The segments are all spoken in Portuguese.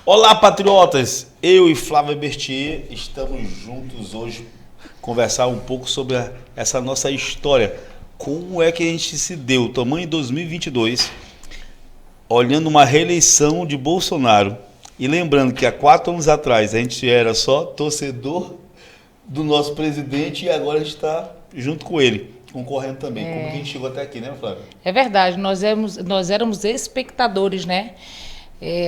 Olá, patriotas! Eu e Flávio Bertier estamos juntos hoje conversar um pouco sobre essa nossa história. Como é que a gente se deu, o tamanho em 2022, olhando uma reeleição de Bolsonaro e lembrando que há 4 anos atrás a gente era só torcedor do nosso presidente e agora a gente está junto com ele, concorrendo também. Como que a gente chegou até aqui, né, Flávio? É verdade, nós éramos espectadores, né?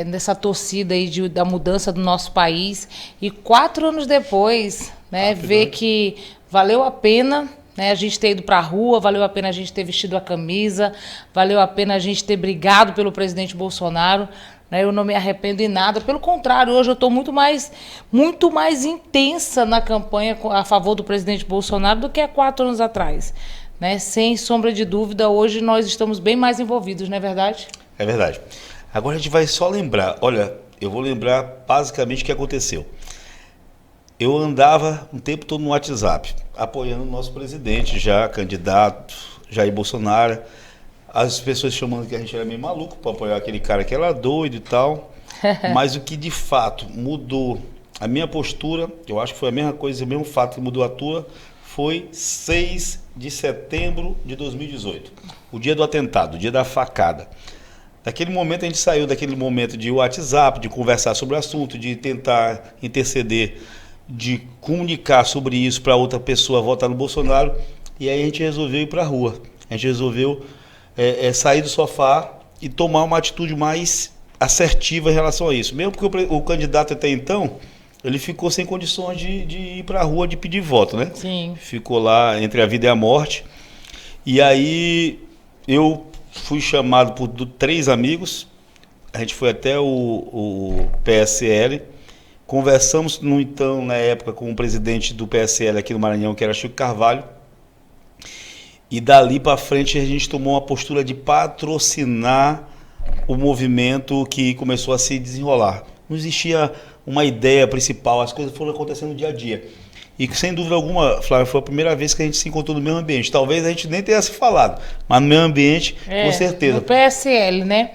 Nessa torcida aí da mudança do nosso país. E 4 anos depois, né, ver que valeu a pena, né, a gente ter ido para a rua, valeu a pena a gente ter vestido a camisa, valeu a pena a gente ter brigado pelo presidente Bolsonaro. Né, eu não me arrependo em nada, pelo contrário, hoje eu estou muito mais intensa na campanha a favor do presidente Bolsonaro do que há 4 anos atrás. Né? Sem sombra de dúvida, hoje nós estamos bem mais envolvidos, não é verdade? É verdade. Agora a gente vai só lembrar, olha, eu vou lembrar basicamente o que aconteceu. Eu andava um tempo todo no WhatsApp, apoiando o nosso presidente, já candidato, Jair Bolsonaro. As pessoas chamando que a gente era meio maluco para apoiar aquele cara que era doido e tal. Mas o que de fato mudou a minha postura, eu acho que foi a mesma coisa, o mesmo fato que mudou a tua, foi 6 de setembro de 2018. O dia do atentado, o dia da facada. Naquele momento a gente saiu daquele momento de WhatsApp, de conversar sobre o assunto, de tentar interceder, de comunicar sobre isso para outra pessoa votar no Bolsonaro, e aí a gente resolveu ir para a rua. A gente resolveu sair do sofá e tomar uma atitude mais assertiva em relação a isso. Mesmo porque o candidato até então, ele ficou sem condições de ir para a rua, de pedir voto, né? Sim. Ficou lá entre a vida e a morte. E aí eu fui chamado por 3 amigos, a gente foi até o PSL, conversamos então na época com o presidente do PSL aqui no Maranhão, que era Chico Carvalho, e dali para frente a gente tomou uma postura de patrocinar o movimento que começou a se desenrolar. Não existia uma ideia principal, as coisas foram acontecendo no dia a dia. E sem dúvida alguma, Flávio, foi a primeira vez que a gente se encontrou no mesmo ambiente. Talvez a gente nem tenha se falado, mas no mesmo ambiente, com certeza. No PSL, né?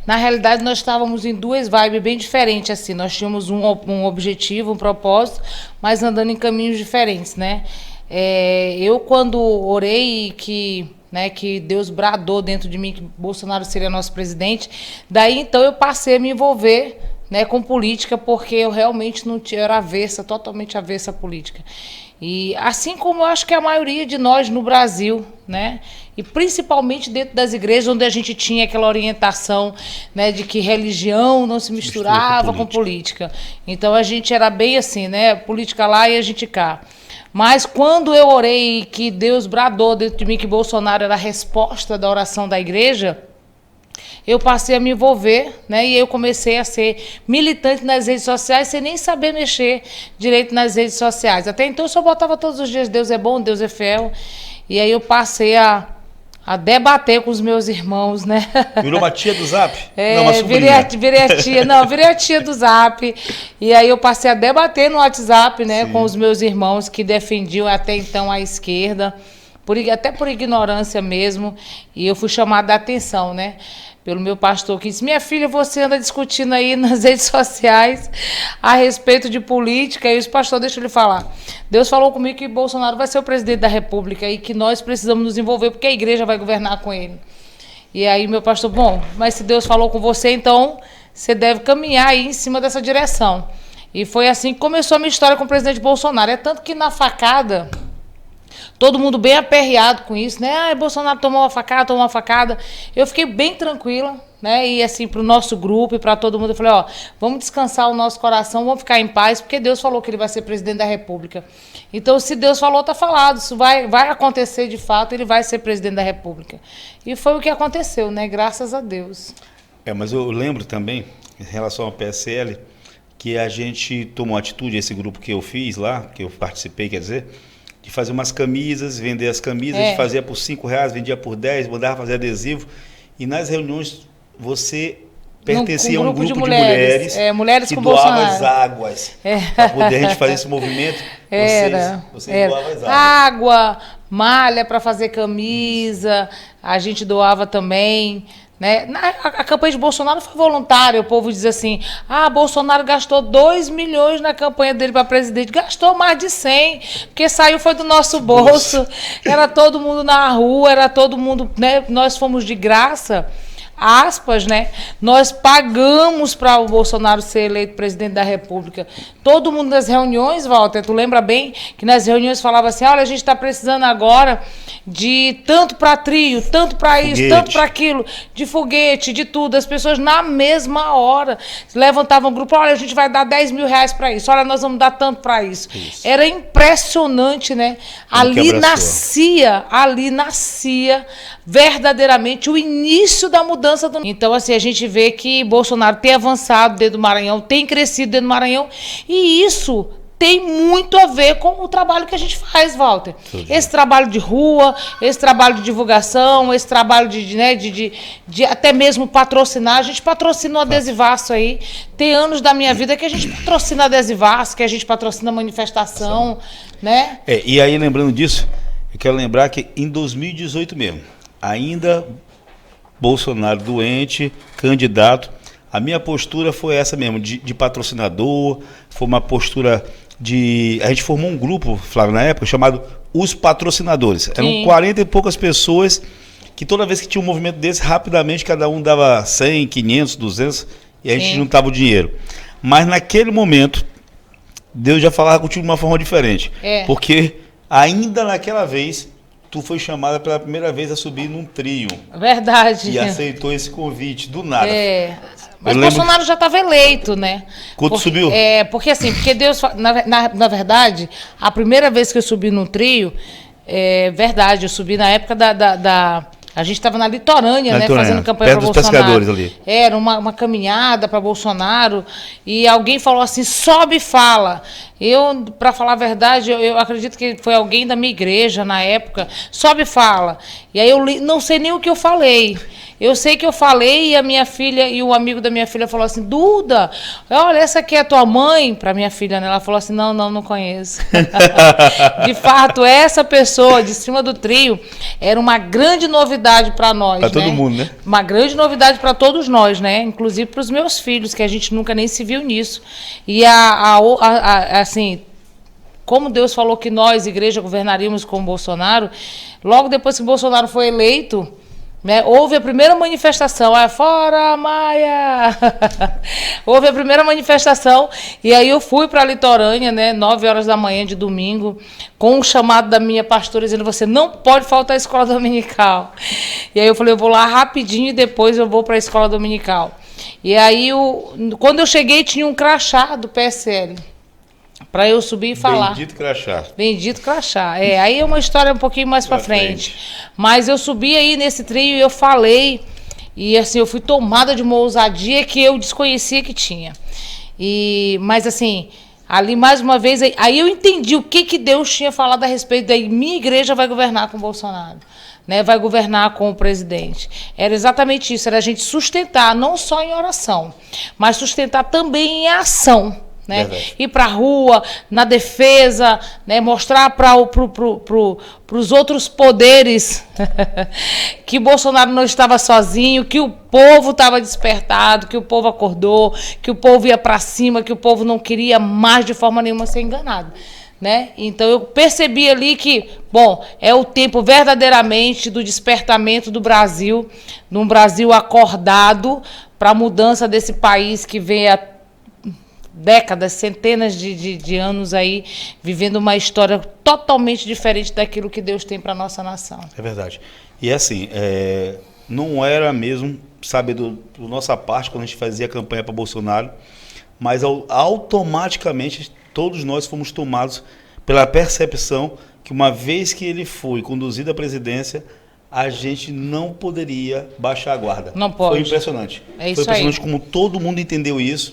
Na realidade, nós estávamos em 2 vibes bem diferentes, assim. Nós tínhamos um objetivo, um propósito, mas andando em caminhos diferentes, né? Eu, quando orei que Deus bradou dentro de mim que Bolsonaro seria nosso presidente, daí então eu passei a me envolver, né, com política, porque eu realmente não tinha, eu era avessa, totalmente avessa à política. E assim como eu acho que a maioria de nós no Brasil, né, e principalmente dentro das igrejas, onde a gente tinha aquela orientação, né, de que religião não se misturava com política. Então a gente era bem assim, né, política lá e a gente cá. Mas quando eu orei que Deus bradou dentro de mim que Bolsonaro era a resposta da oração da igreja, eu passei a me envolver, né? E eu comecei a ser militante nas redes sociais sem nem saber mexer direito nas redes sociais. Até então eu só botava todos os dias Deus é bom, Deus é fiel. E aí eu passei a debater com os meus irmãos, né? Virou uma tia do Zap? Não, uma sobrinha. Virei a tia do Zap. E aí eu passei a debater no WhatsApp, né? Sim. Com os meus irmãos que defendiam até então a esquerda, até por ignorância mesmo. E eu fui chamada a atenção, né? Pelo meu pastor que disse, minha filha, você anda discutindo aí nas redes sociais a respeito de política. E o pastor, deixa eu lhe falar, Deus falou comigo que Bolsonaro vai ser o presidente da República e que nós precisamos nos envolver porque a igreja vai governar com ele. E aí meu pastor, bom, mas se Deus falou com você, então você deve caminhar aí em cima dessa direção. E foi assim que começou a minha história com o presidente Bolsonaro. É tanto que na facada, todo mundo bem aperreado com isso, né? Bolsonaro tomou uma facada. Eu fiquei bem tranquila, né? E assim, para o nosso grupo e para todo mundo, eu falei, vamos descansar o nosso coração, vamos ficar em paz, porque Deus falou que ele vai ser presidente da República. Então, se Deus falou, está falado. Isso vai acontecer de fato, ele vai ser presidente da República. E foi o que aconteceu, né? Graças a Deus. Mas eu lembro também, em relação ao PSL, que a gente tomou atitude, esse grupo que eu fiz lá, que eu participei, quer dizer, de fazer umas camisas, vender as camisas, a gente fazia por R$5, vendia por 10, mandava fazer adesivo. E nas reuniões você pertencia a um grupo de mulheres mulheres que com doava Bolsonaro. as águas. Para poder a gente fazer esse movimento, você doava as águas. Água, malha para fazer camisa, a gente doava também, Né? A campanha de Bolsonaro foi voluntária. O povo diz assim: Bolsonaro gastou 2 milhões na campanha dele para presidente. Gastou mais de 100, porque saiu foi do nosso bolso. Era todo mundo na rua, era todo mundo, né? Nós fomos de graça, aspas, né? Nós pagamos para o Bolsonaro ser eleito presidente da República. Todo mundo nas reuniões, Walter, tu lembra bem que nas reuniões falava assim: olha, a gente está precisando agora de tanto para trio, tanto para isso, tanto para aquilo, de foguete, de tudo. As pessoas na mesma hora levantavam um grupo: olha, a gente vai dar 10 mil reais para isso, olha, nós vamos dar tanto para isso. Era impressionante, né? Ali nascia verdadeiramente o início da mudança do... Então, assim, a gente vê que Bolsonaro tem avançado dentro do Maranhão, tem crescido dentro do Maranhão, e isso tem muito a ver com o trabalho que a gente faz, Walter. Esse trabalho de rua, esse trabalho de divulgação, esse trabalho de até mesmo patrocinar. A gente patrocina o adesivaço aí. Tem anos da minha vida que a gente patrocina adesivaço, que a gente patrocina manifestação, né? E aí, lembrando disso, eu quero lembrar que em 2018 mesmo, ainda Bolsonaro doente, candidato, a minha postura foi essa mesmo, de patrocinador, foi uma postura de... A gente formou um grupo, Flávio, na época, chamado Os Patrocinadores. Eram 40 e poucas pessoas que toda vez que tinha um movimento desse, rapidamente cada um dava 100, 500, 200 e a gente juntava o dinheiro. Mas naquele momento, Deus já falava contigo de uma forma diferente. Porque ainda naquela vez, tu foi chamada pela primeira vez a subir num trio. Verdade. E aceitou esse convite, do nada. Mas Bolsonaro já estava eleito, né? Quando subiu? Porque assim, porque Deus... Na verdade, a primeira vez que eu subi num trio, verdade, eu subi na época a gente estava na Litorânea, né? Fazendo campanha para Bolsonaro. Pescadores ali. Era uma caminhada para Bolsonaro, e alguém falou assim: sobe e fala. Eu, para falar a verdade, eu acredito que foi alguém da minha igreja na época. Sobe e fala. E aí eu não sei nem o que eu falei. Eu sei que eu falei, e a minha filha e o amigo da minha filha falou assim: Duda, olha, essa aqui é a tua mãe, para minha filha, né? Ela falou assim: não conheço. De fato, essa pessoa de cima do trio era uma grande novidade para nós, para todo mundo, né? Uma grande novidade para todos nós, né? Inclusive para os meus filhos, que a gente nunca nem se viu nisso. E assim, como Deus falou que nós, igreja, governaríamos com Bolsonaro, logo depois que Bolsonaro foi eleito, né, houve a primeira manifestação, fora Maia! Houve a primeira manifestação, e aí eu fui para a Litorânea, né, 9 horas da manhã de domingo, com um chamado da minha pastora dizendo: você não pode faltar à escola dominical. E aí eu falei: eu vou lá rapidinho e depois eu vou para a escola dominical. E aí, quando eu cheguei, tinha um crachá do PSL. Para eu subir e falar. Bendito crachá. Bendito crachá. Aí é uma história um pouquinho mais para frente. Mas eu subi aí nesse trio e eu falei. E assim, eu fui tomada de uma ousadia que eu desconhecia que tinha. Mas assim, ali mais uma vez, aí eu entendi o que Deus tinha falado a respeito da minha igreja vai governar com Bolsonaro. Né, vai governar com o presidente. Era exatamente isso, era a gente sustentar, não só em oração, mas sustentar também em ação. Né? Ir para a rua, na defesa, né? Mostrar para os outros poderes que Bolsonaro não estava sozinho, que o povo estava despertado, que o povo acordou, que o povo ia para cima, que o povo não queria mais de forma nenhuma ser enganado. Né? Então eu percebi ali que, bom, é o tempo verdadeiramente do despertamento do Brasil, num Brasil acordado para a mudança desse país que vem há décadas, centenas de anos aí, vivendo uma história totalmente diferente daquilo que Deus tem para a nossa nação. É verdade. E assim, não era mesmo, sabe, do nossa parte, quando a gente fazia campanha para Bolsonaro, mas automaticamente todos nós fomos tomados pela percepção que uma vez que ele foi conduzido à presidência, a gente não poderia baixar a guarda. Não pode. Foi impressionante. É isso. Foi impressionante como todo mundo entendeu isso.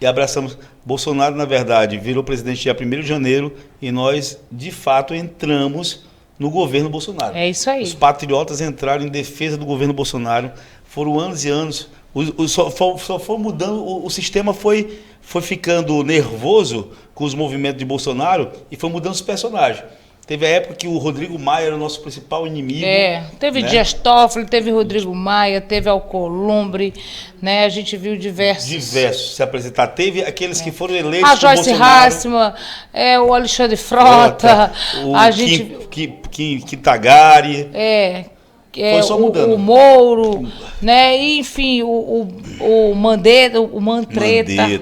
E abraçamos. Bolsonaro, na verdade, virou presidente dia 1º de janeiro e nós, de fato, entramos no governo Bolsonaro. É isso aí. Os patriotas entraram em defesa do governo Bolsonaro. Foram anos e anos. Só foi mudando, o sistema foi ficando nervoso com os movimentos de Bolsonaro e foi mudando os personagens. Teve a época que o Rodrigo Maia era o nosso principal inimigo. Teve, né? Dias Toffoli, teve Rodrigo Maia, teve Alcolumbre, né? A gente viu diversos se apresentar. Teve aqueles que foram eleitos a Joyce Hasselmann, o Alexandre Frota, o Kitagari. Foi só mudando. O Moro, né? E, enfim, o Mantreta,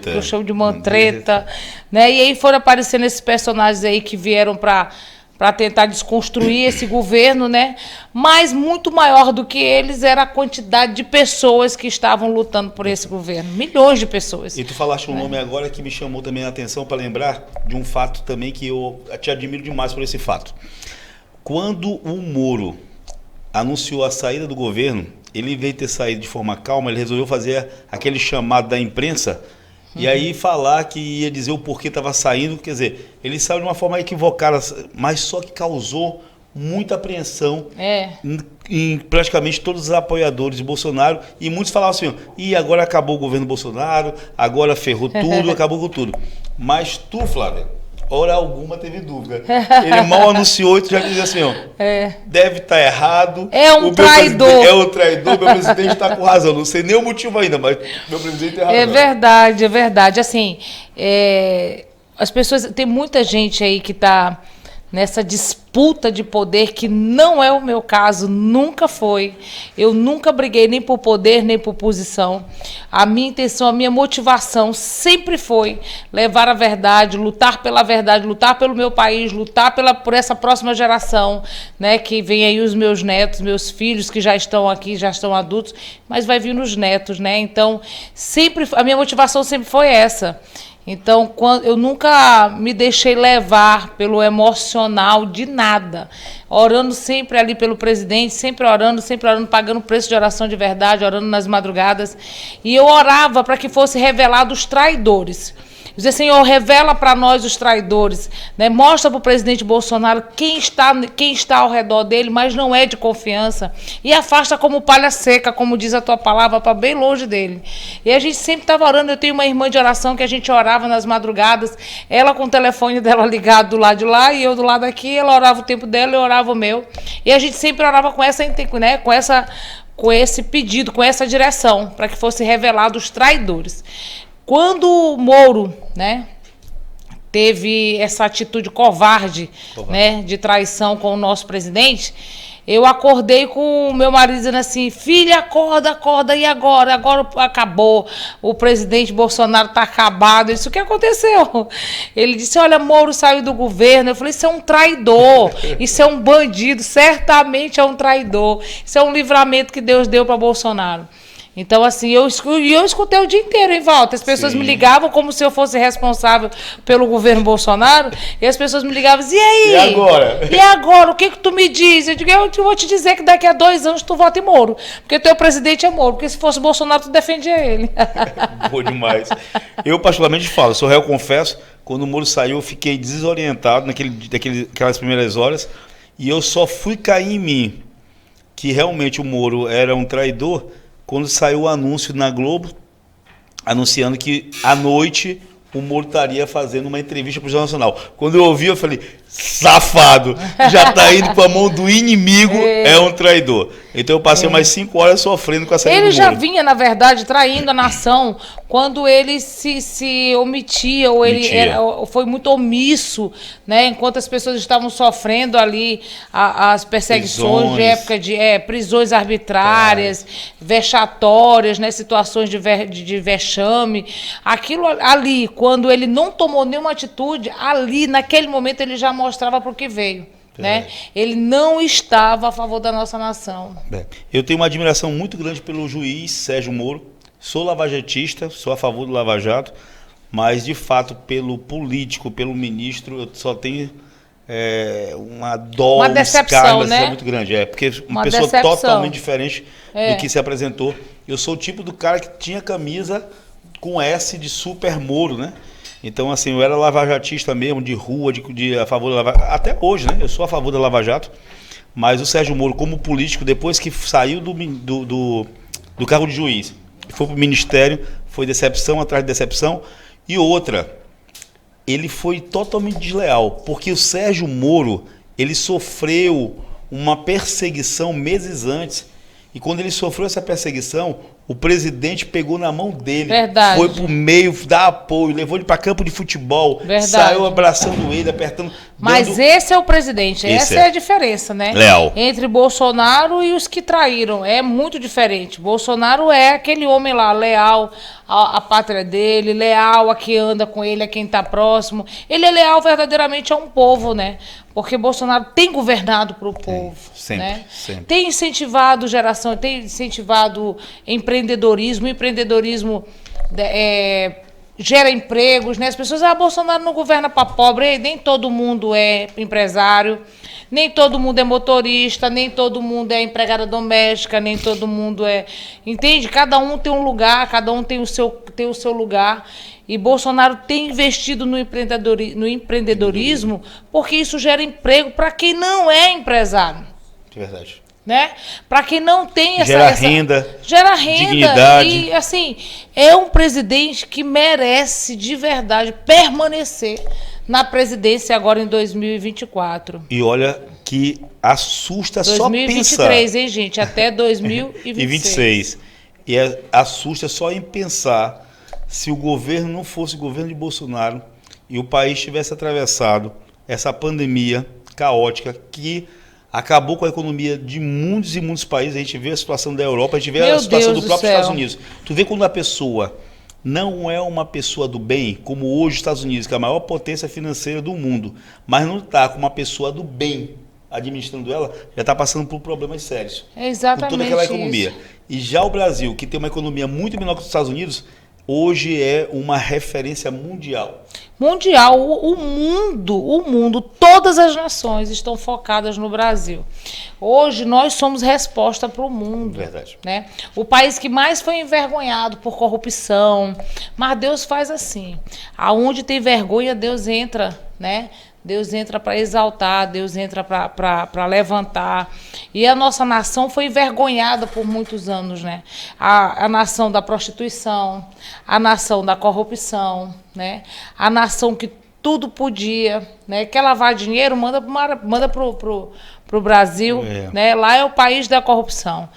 que eu chamo de Mantreta, né? E aí foram aparecendo esses personagens aí que vieram para tentar desconstruir esse governo, né? Mas muito maior do que eles era a quantidade de pessoas que estavam lutando por esse governo. Milhões de pessoas. E tu falaste um nome agora que me chamou também a atenção para lembrar de um fato também que eu te admiro demais por esse fato. Quando o Moro anunciou a saída do governo, ele, em vez de ter saído de forma calma, ele resolveu fazer aquele chamado da imprensa e aí falar que ia dizer o porquê estava saindo. Quer dizer, ele saiu de uma forma equivocada, mas só que causou muita apreensão em praticamente todos os apoiadores de Bolsonaro, e muitos falavam assim, e agora acabou o governo Bolsonaro, agora ferrou tudo, acabou com tudo. Mas tu, Flávia, hora alguma teve dúvida. Ele mal anunciou e tu já dizia assim, deve estar errado. É um traidor. É um traidor, meu presidente está com razão. Não sei nem o motivo ainda, mas meu presidente tem razão. É verdade. Assim, as pessoas, tem muita gente aí que está nessa disputa de poder, que não é o meu caso, nunca foi. Eu nunca briguei nem por poder, nem por posição. A minha intenção, a minha motivação sempre foi levar a verdade, lutar pela verdade, lutar pelo meu país, lutar por essa próxima geração, né, que vem aí os meus netos, meus filhos que já estão aqui, já estão adultos, mas vai vir nos netos, né? Então, sempre a minha motivação sempre foi essa. Então, eu nunca me deixei levar pelo emocional de nada. Orando sempre ali pelo presidente, sempre orando, pagando preço de oração de verdade, orando nas madrugadas. E eu orava para que fosse revelado os traidores. Dizer, Senhor, revela para nós os traidores, né? Mostra para o presidente Bolsonaro quem está ao redor dele, mas não é de confiança, e afasta como palha seca, como diz a tua palavra, para bem longe dele. E a gente sempre estava orando. Eu tenho uma irmã de oração que a gente orava nas madrugadas, ela com o telefone dela ligado do lado de lá e eu do lado aqui, ela orava o tempo dela, eu orava o meu, e a gente sempre orava com essa, né, com esse pedido, com essa direção, para que fosse revelado os traidores. Quando o Moro, né, teve essa atitude covarde, né, de traição com o nosso presidente, eu acordei com o meu marido dizendo assim, filha, acorda, e agora? Agora acabou, o presidente Bolsonaro está acabado. Isso que aconteceu. Ele disse, olha, Moro saiu do governo. Eu falei, isso é um traidor, isso é um bandido, certamente é um traidor. Isso é um livramento que Deus deu para Bolsonaro. Então, assim, eu escutei o dia inteiro em volta. As pessoas me ligavam como se eu fosse responsável pelo governo Bolsonaro. E as pessoas me ligavam e aí? E agora? E agora? O que tu me diz? Eu digo, eu vou te dizer que daqui a 2 anos tu vota em Moro. Porque teu presidente é Moro. Porque se fosse Bolsonaro, tu defendia ele. Boa demais. Eu, particularmente, falo, sou réu, confesso, quando o Moro saiu, eu fiquei desorientado naquelas primeiras horas. E eu só fui cair em mim que realmente o Moro era um traidor quando saiu o anúncio na Globo, anunciando que à noite o Moro estaria fazendo uma entrevista para o Jornal Nacional. Quando eu ouvi, eu falei, safado, já está indo para a mão do inimigo, é um traidor. Então eu passei mais 5 horas sofrendo com a saída do Moro. Ele já vinha, na verdade, traindo a nação quando ele se omitia, ou ele foi muito omisso, né? Enquanto as pessoas estavam sofrendo ali as perseguições de época de prisões arbitrárias, vexatórias, né? Situações de vexame. Aquilo ali, quando ele não tomou nenhuma atitude, ali, naquele momento, ele já mostrava para o que veio. Né? Ele não estava a favor da nossa nação. Eu tenho uma admiração muito grande pelo juiz Sérgio Moro. Sou lavajatista, sou a favor do Lava Jato, mas de fato pelo político, pelo ministro, eu só tenho uma dó, uma decepção, né? muito grande. Porque uma pessoa decepção. Totalmente diferente do que se apresentou. Eu sou o tipo do cara que tinha camisa com S de Super Moro, né? Então, assim, eu era lavajatista mesmo, de rua, a favor da Lava Jato. Até hoje, né? Eu sou a favor da Lava Jato. Mas o Sérgio Moro, como político, depois que saiu do cargo de juiz, foi para o ministério, foi decepção atrás de decepção. E outra, ele foi totalmente desleal. Porque o Sérgio Moro, ele sofreu uma perseguição meses antes. E quando ele sofreu essa perseguição, o presidente pegou na mão dele, Verdade. foi pro meio, dar apoio, levou ele para campo de futebol, Verdade. saiu abraçando ele, apertando. Mas esse é o presidente, essa é a diferença, né? Leal. Entre Bolsonaro e os que traíram, é muito diferente. Bolsonaro é aquele homem lá, leal à pátria dele, leal a quem anda com ele, a quem está próximo. Ele é leal verdadeiramente a um povo, né? Porque Bolsonaro tem governado para o povo. Sempre, né? sempre. Tem incentivado geração, tem incentivado empreendedorismo. O empreendedorismo gera empregos, né? As pessoas, Bolsonaro não governa para pobre, nem todo mundo é empresário, nem todo mundo é motorista, nem todo mundo é empregada doméstica, nem todo mundo é... Entende? Cada um tem um lugar, cada um tem o seu lugar. E Bolsonaro tem investido no empreendedorismo porque isso gera emprego para quem não é empresário. É verdade. Né? Para quem não tem gera renda, dignidade. E assim, é um presidente que merece de verdade permanecer na presidência agora em 2024. E olha que assusta 2023, só pensar. 2023, hein, gente? Até 2026. E 26. E assusta só em pensar se o governo não fosse o governo de Bolsonaro e o país tivesse atravessado essa pandemia caótica que acabou com a economia de muitos e muitos países. A gente vê a situação da Europa, a gente vê a situação do próprio Estados Unidos. Tu vê quando a pessoa não é uma pessoa do bem, como hoje os Estados Unidos, que é a maior potência financeira do mundo, mas não está com uma pessoa do bem administrando ela, já está passando por problemas sérios. É exatamente com toda aquela economia. Isso. E já o Brasil, que tem uma economia muito menor que os Estados Unidos, hoje é uma referência mundial. Mundial, o mundo, todas as nações estão focadas no Brasil. Hoje nós somos resposta para o mundo. Verdade. Né? O país que mais foi envergonhado por corrupção, mas Deus faz assim. Aonde tem vergonha, Deus entra, né? Deus entra para exaltar, Deus entra para levantar. E a nossa nação foi envergonhada por muitos anos, né? A nação da prostituição, a nação da corrupção, né? A nação que tudo podia, né? Quer lavar dinheiro, manda pro Brasil, né? Lá é o país da corrupção.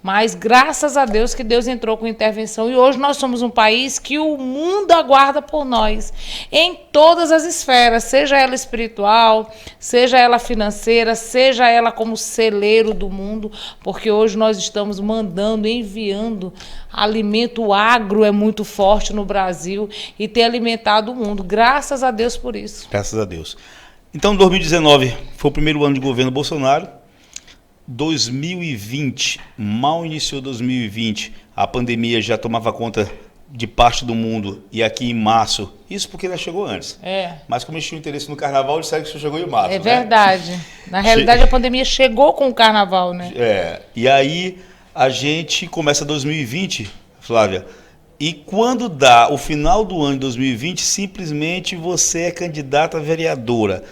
Mas graças a Deus que Deus entrou com intervenção e hoje nós somos um país que o mundo aguarda por nós em todas as esferas, seja ela espiritual, seja ela financeira, seja ela como celeiro do mundo, porque hoje nós estamos mandando, enviando alimento. O agro é muito forte no Brasil e tem alimentado o mundo. Graças a Deus por isso. Graças a Deus. Então, 2019 foi o primeiro ano de governo Bolsonaro. 2020, mal iniciou 2020, a pandemia já tomava conta de parte do mundo, e aqui em março, isso porque ela chegou antes. Mas como eles tinham interesse no carnaval, eles disseram que isso chegou em março. É verdade. Na realidade, a pandemia chegou com o carnaval, né? E aí a gente começa 2020, Flávia, e quando dá o final do ano de 2020, simplesmente você é candidata a vereadora.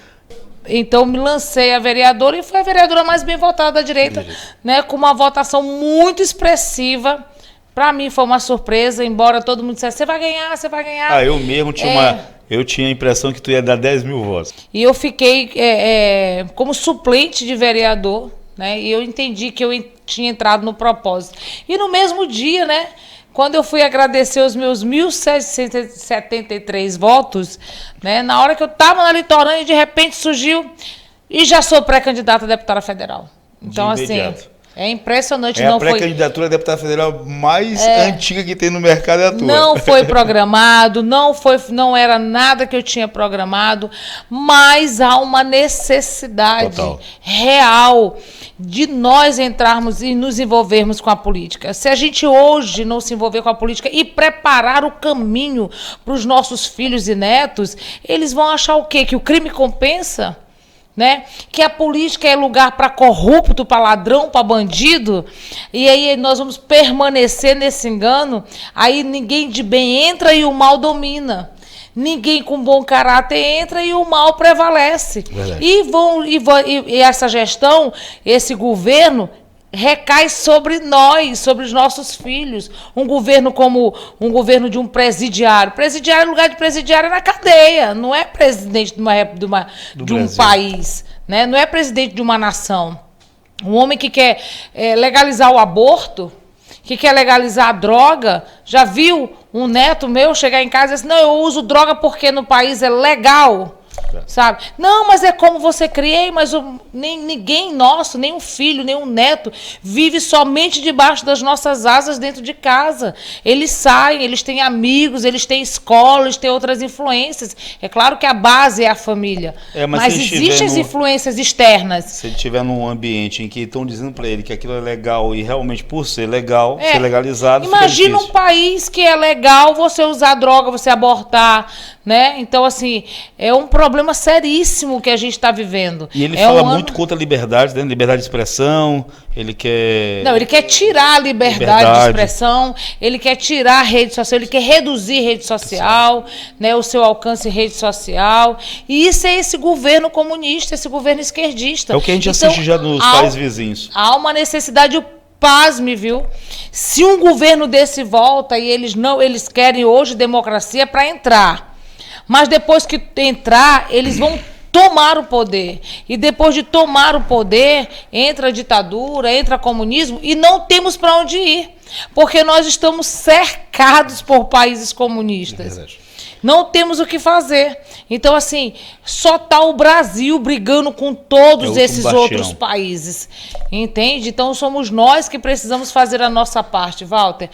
Então, me lancei a vereadora e fui a vereadora mais bem votada da direita, né, com uma votação muito expressiva. Para mim foi uma surpresa, embora todo mundo dissesse, você vai ganhar, você vai ganhar. Eu mesmo eu tinha a impressão que tu ia dar 10 mil votos. E eu fiquei como suplente de vereador, né, e eu entendi que eu tinha entrado no propósito. E no mesmo dia, né, quando eu fui agradecer os meus 1.773 votos, né, na hora que eu estava na litorânea, de repente surgiu e já sou pré-candidata a deputada federal. Então, assim, é impressionante. É a pré-candidatura a deputada federal mais antiga que tem no mercado, é a tua. Não foi programado, não era nada que eu tinha programado, mas há uma necessidade real de nós entrarmos e nos envolvermos com a política. Se a gente hoje não se envolver com a política e preparar o caminho para os nossos filhos e netos, eles vão achar o quê? Que o crime compensa? Né? Que a política é lugar para corrupto, para ladrão, para bandido, e aí nós vamos permanecer nesse engano, aí ninguém de bem entra e o mal domina. Ninguém com bom caráter entra e o mal prevalece. E essa gestão, esse governo, recai sobre nós, sobre os nossos filhos. Um governo como um governo de um presidiário. Presidiário, lugar de presidiário é na cadeia, não é presidente de um país, né? Não é presidente de uma nação. Um homem que quer legalizar o aborto, que quer legalizar a droga, já viu um neto meu chegar em casa e dizer assim, não, eu uso droga porque no país é legal. Sabe? Não, mas é como você criei, mas ninguém nosso, nem um filho, nem um neto, vive somente debaixo das nossas asas dentro de casa. Eles saem, eles têm amigos, eles têm escola, eles têm outras influências. É claro que a base é a família, mas existem as influências externas. Se ele estiver num ambiente em que estão dizendo para ele que aquilo é legal e realmente por ser legal, ser legalizado, imagina um país que é legal você usar droga, você abortar, né? Então, assim, é um problema seríssimo que a gente está vivendo. E ele fala muito contra a liberdade, né? Liberdade de expressão, ele quer... Não, ele quer tirar a liberdade de expressão, ele quer tirar a rede social, ele quer reduzir a rede social, né? O seu alcance em rede social. E isso é esse governo comunista, esse governo esquerdista. É o que a gente assiste já nos países vizinhos. Há uma necessidade... Pasme, viu? Se um governo desse volta e eles querem hoje democracia para entrar, mas depois que entrar, eles vão tomar o poder. E depois de tomar o poder, entra a ditadura, entra o comunismo e não temos para onde ir, porque nós estamos cercados por países comunistas. Não temos o que fazer. Então, assim, só está o Brasil brigando com todos esses outros países. Entende? Então, somos nós que precisamos fazer a nossa parte, Walter.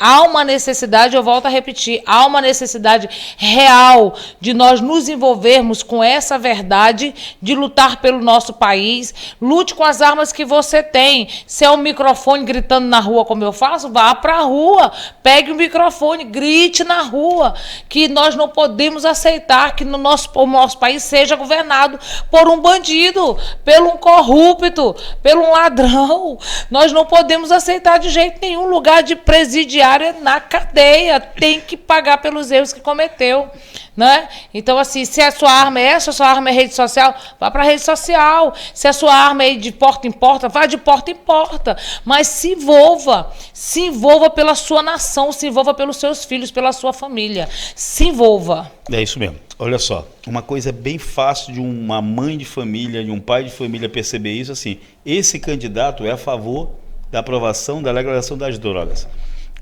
Há uma necessidade, eu volto a repetir, há uma necessidade real de nós nos envolvermos com essa verdade, de lutar pelo nosso país. Lute com as armas que você tem. Se é um microfone gritando na rua, como eu faço, vá para a rua, pegue o microfone, grite na rua, que nós não podemos aceitar que o nosso país seja governado por um bandido, pelo um corrupto, pelo um ladrão. Nós não podemos aceitar de jeito nenhum. Lugar de presidiário é na cadeia, tem que pagar pelos erros que cometeu, né? Então, assim, se a sua arma é essa, a sua arma é rede social, vá para a rede social. Se a sua arma é de porta em porta, vá de porta em porta. Mas se envolva pela sua nação, se envolva pelos seus filhos, pela sua família. Se envolva. É isso mesmo. Olha só, uma coisa bem fácil de uma mãe de família, de um pai de família perceber isso, assim, esse candidato é a favor da aprovação da legalização das drogas.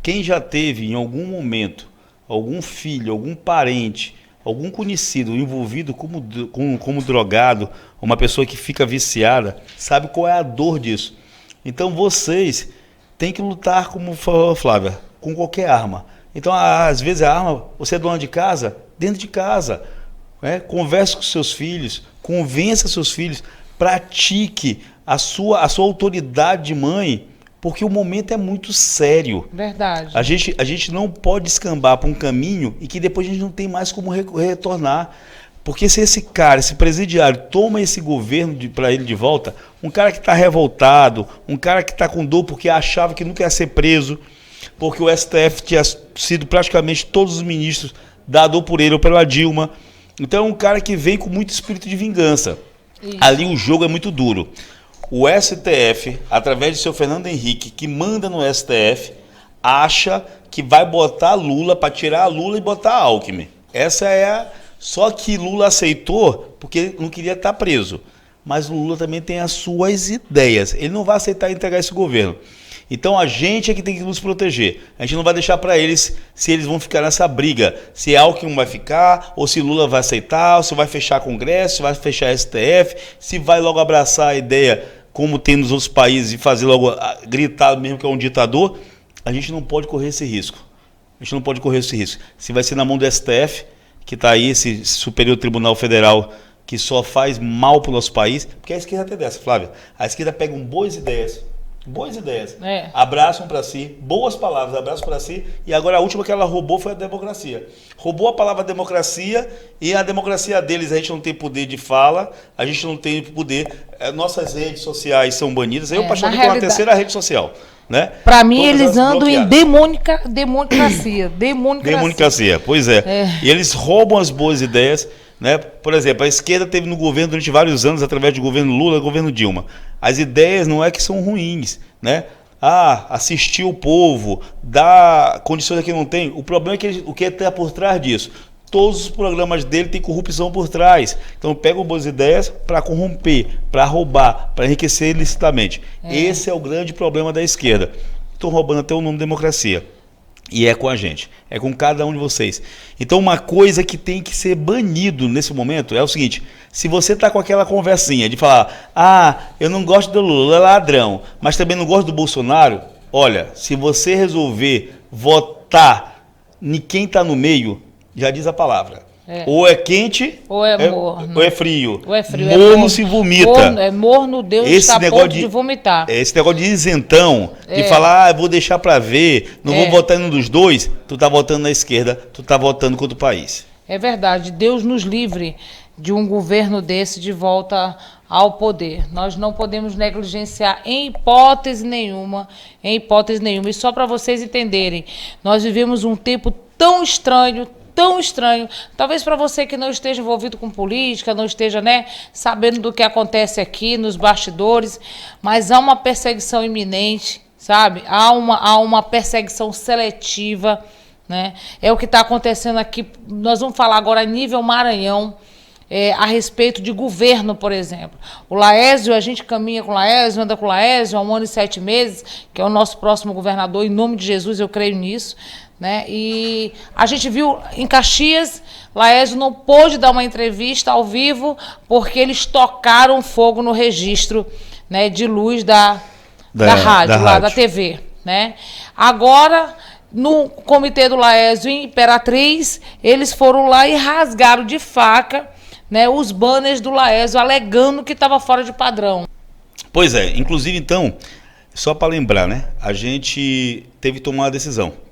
Quem já teve em algum momento algum filho, algum parente, algum conhecido envolvido como drogado, uma pessoa que fica viciada, sabe qual é a dor disso. Então vocês têm que lutar, como falou Flávia, com qualquer arma. Então, às vezes a arma, você é dona de casa, dentro de casa, né? Converse com seus filhos, convença seus filhos, pratique a sua autoridade de mãe, porque o momento é muito sério. Verdade. A gente não pode escambar para um caminho e que depois a gente não tem mais como retornar. Porque se esse cara, esse presidiário, toma esse governo para ele de volta, um cara que está revoltado, um cara que está com dor porque achava que nunca ia ser preso, porque o STF tinha sido praticamente todos os ministros dado por ele ou pela Dilma. Então é um cara que vem com muito espírito de vingança. Isso. Ali o jogo é muito duro. O STF, através de seu Fernando Henrique, que manda no STF, acha que vai botar Lula para tirar Lula e botar Alckmin. Essa é a... Só que Lula aceitou porque não queria estar preso. Mas o Lula também tem as suas ideias. Ele não vai aceitar entregar esse governo. Então a gente é que tem que nos proteger. A gente não vai deixar para eles se eles vão ficar nessa briga. Se Alckmin vai ficar, ou se Lula vai aceitar, ou se vai fechar Congresso, se vai fechar STF, se vai logo abraçar a ideia, como tem nos outros países, e fazer logo gritar mesmo que é um ditador. A gente não pode correr esse risco. A gente não pode correr esse risco. Se vai ser na mão do STF, que está aí, esse Superior Tribunal Federal, que só faz mal para o nosso país, porque a esquerda tem dessa, Flávia. A esquerda pega boas ideias, abraçam para si, boas palavras, abraçam para si, e agora a última que ela roubou foi a democracia. Roubou a palavra democracia, e a democracia deles, a gente não tem poder de fala, a gente não tem poder, nossas redes sociais são banidas, eu particularmente com a terceira rede social. Né? Para mim, todas eles andam em demonicacia. Demonicacia, pois é. E eles roubam as boas ideias. né? Por exemplo, a esquerda teve no governo durante vários anos, através do governo Lula, governo Dilma. As ideias não é que são ruins, né? Assistir o povo, dar condições a quem não tem. O problema é que o que está por trás disso? Todos os programas dele têm corrupção por trás. Então pegam boas ideias para corromper, para roubar, para enriquecer ilicitamente. Esse é o grande problema da esquerda. Estão roubando até o nome democracia. E é com a gente, é com cada um de vocês. Então uma coisa que tem que ser banido nesse momento é o seguinte: se você está com aquela conversinha de falar, eu não gosto do Lula, é ladrão, mas também não gosto do Bolsonaro, olha, se você resolver votar em quem está no meio, já diz a palavra. Ou é quente, ou é morno. Ou é frio. Ou é frio. Morno se vomita. Morno, Deus está a ponto de vomitar. Esse negócio de isentão, de falar, vou deixar para ver, não vou votar em um dos dois, tu tá votando na esquerda, tu tá votando contra o país. É verdade, Deus nos livre de um governo desse de volta ao poder. Nós não podemos negligenciar em hipótese nenhuma. E só para vocês entenderem, nós vivemos um tempo tão estranho, talvez para você que não esteja envolvido com política, não esteja, sabendo do que acontece aqui nos bastidores, mas há uma perseguição iminente, sabe? Há uma perseguição seletiva, né? É o que está acontecendo aqui. Nós vamos falar agora a nível Maranhão, a respeito de governo, por exemplo. O Laésio, a gente caminha com o Laésio, anda com o Laésio há 1 ano e 7 meses, que é o nosso próximo governador, em nome de Jesus, eu creio nisso. Né? E a gente viu em Caxias, Laésio não pôde dar uma entrevista ao vivo porque eles tocaram fogo no registro, né, de luz da rádio, lá da TV. Né? Agora, no comitê do Laésio em Imperatriz, eles foram lá e rasgaram de faca, né, os banners do Laésio, alegando que estava fora de padrão. Pois é, inclusive então, só para lembrar, né, a gente teve que tomar uma decisão.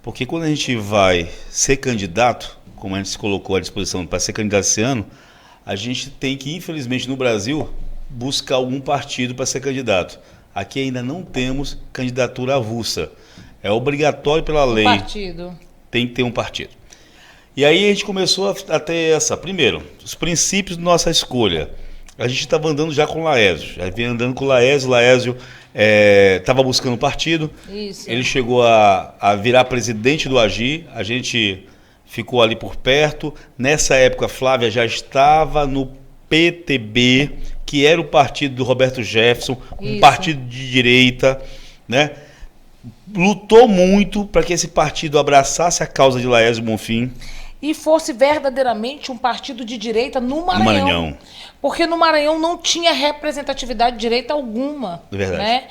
Porque quando a gente vai ser candidato, como a gente se colocou à disposição para ser candidato esse ano, a gente tem que, infelizmente, no Brasil, buscar algum partido para ser candidato. Aqui ainda não temos candidatura avulsa. É obrigatório pela lei. Partido. Tem que ter um partido. E aí a gente começou a ter primeiro, os princípios da nossa escolha. A gente estava andando já com o Laésio, já vinha andando com o Laésio estava buscando partido. Isso. Ele chegou a virar presidente do AGI, a gente ficou ali por perto. Nessa época, Flávia já estava no PTB, que era o partido do Roberto Jefferson, um partido de direita, né? Lutou muito para que esse partido abraçasse a causa de Laésio Bonfim. E fosse verdadeiramente um partido de direita no Maranhão. Porque no Maranhão não tinha representatividade de direita alguma. Verdade. Né?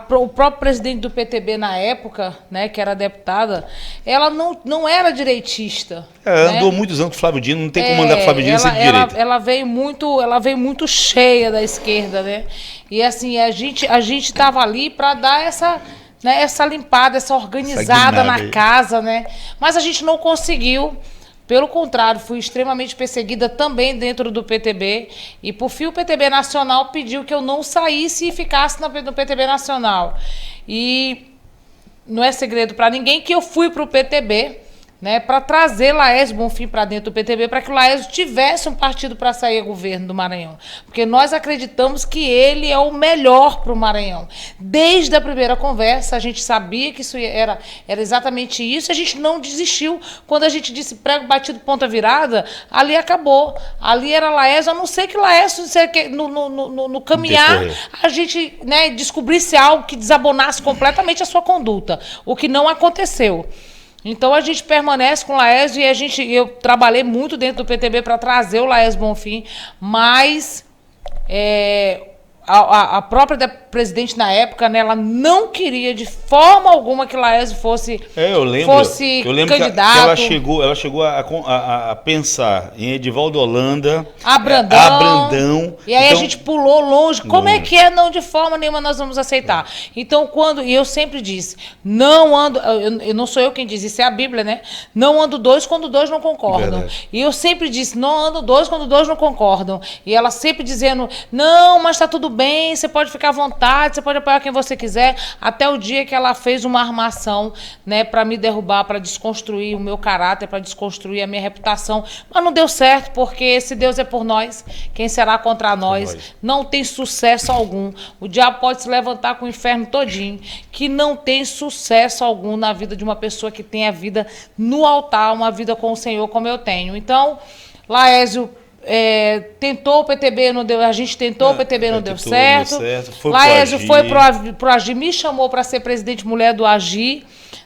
O próprio presidente do PTB na época, né, que era deputada, ela não era direitista. Andou muitos anos com o Flávio Dino, não tem como andar com o Flávio Dino sem direita. Ela veio muito cheia da esquerda, né? E assim, a gente estava ali para dar essa limpada, essa organizada na casa, né? Mas a gente não conseguiu. Pelo contrário, fui extremamente perseguida também dentro do PTB. E, por fim, o PTB Nacional pediu que eu não saísse e ficasse no PTB Nacional. E não é segredo para ninguém que eu fui para o PTB, né, para trazer Laésio Bonfim para dentro do PTB, para que o Laésio tivesse um partido para sair ao governo do Maranhão. Porque nós acreditamos que ele é o melhor para o Maranhão. Desde a primeira conversa, a gente sabia que isso era exatamente isso, a gente não desistiu. Quando a gente disse prego batido, ponta virada, ali acabou. Ali era Laésio, a não ser que Laésio, no caminhar, a gente, né, descobrisse algo que desabonasse completamente a sua conduta, o que não aconteceu. Então a gente permanece com o Laésio e eu trabalhei muito dentro do PTB para trazer o Laésio Bonfim, mas a própria presidente na época, né, ela não queria de forma alguma que Laésio fosse candidato. Que ela chegou a pensar em Edivaldo Holanda, a Brandão. E aí então, a gente pulou longe. Como é que é? Não, de forma nenhuma nós vamos aceitar. Então, e eu sempre disse, não ando, não sou eu quem diz, isso é a Bíblia, né? Não ando dois quando dois não concordam. Verdade. E eu sempre disse, não ando dois quando dois não concordam. E ela sempre dizendo, não, mas tá tudo bem, você pode ficar à vontade, você pode apoiar quem você quiser, até o dia que ela fez uma armação, né, para me derrubar, para desconstruir o meu caráter, para desconstruir a minha reputação. Mas não deu certo, porque se Deus é por nós, quem será contra nós? Não tem sucesso algum. O diabo pode se levantar com o inferno todinho, que não tem sucesso algum na vida de uma pessoa que tem a vida no altar, uma vida com o Senhor como eu tenho. Então, Laésio tentou o PTB, não deu, a gente tentou o PTB, não deu certo. Laésio foi pro Agir, me chamou para ser presidente mulher do Agir,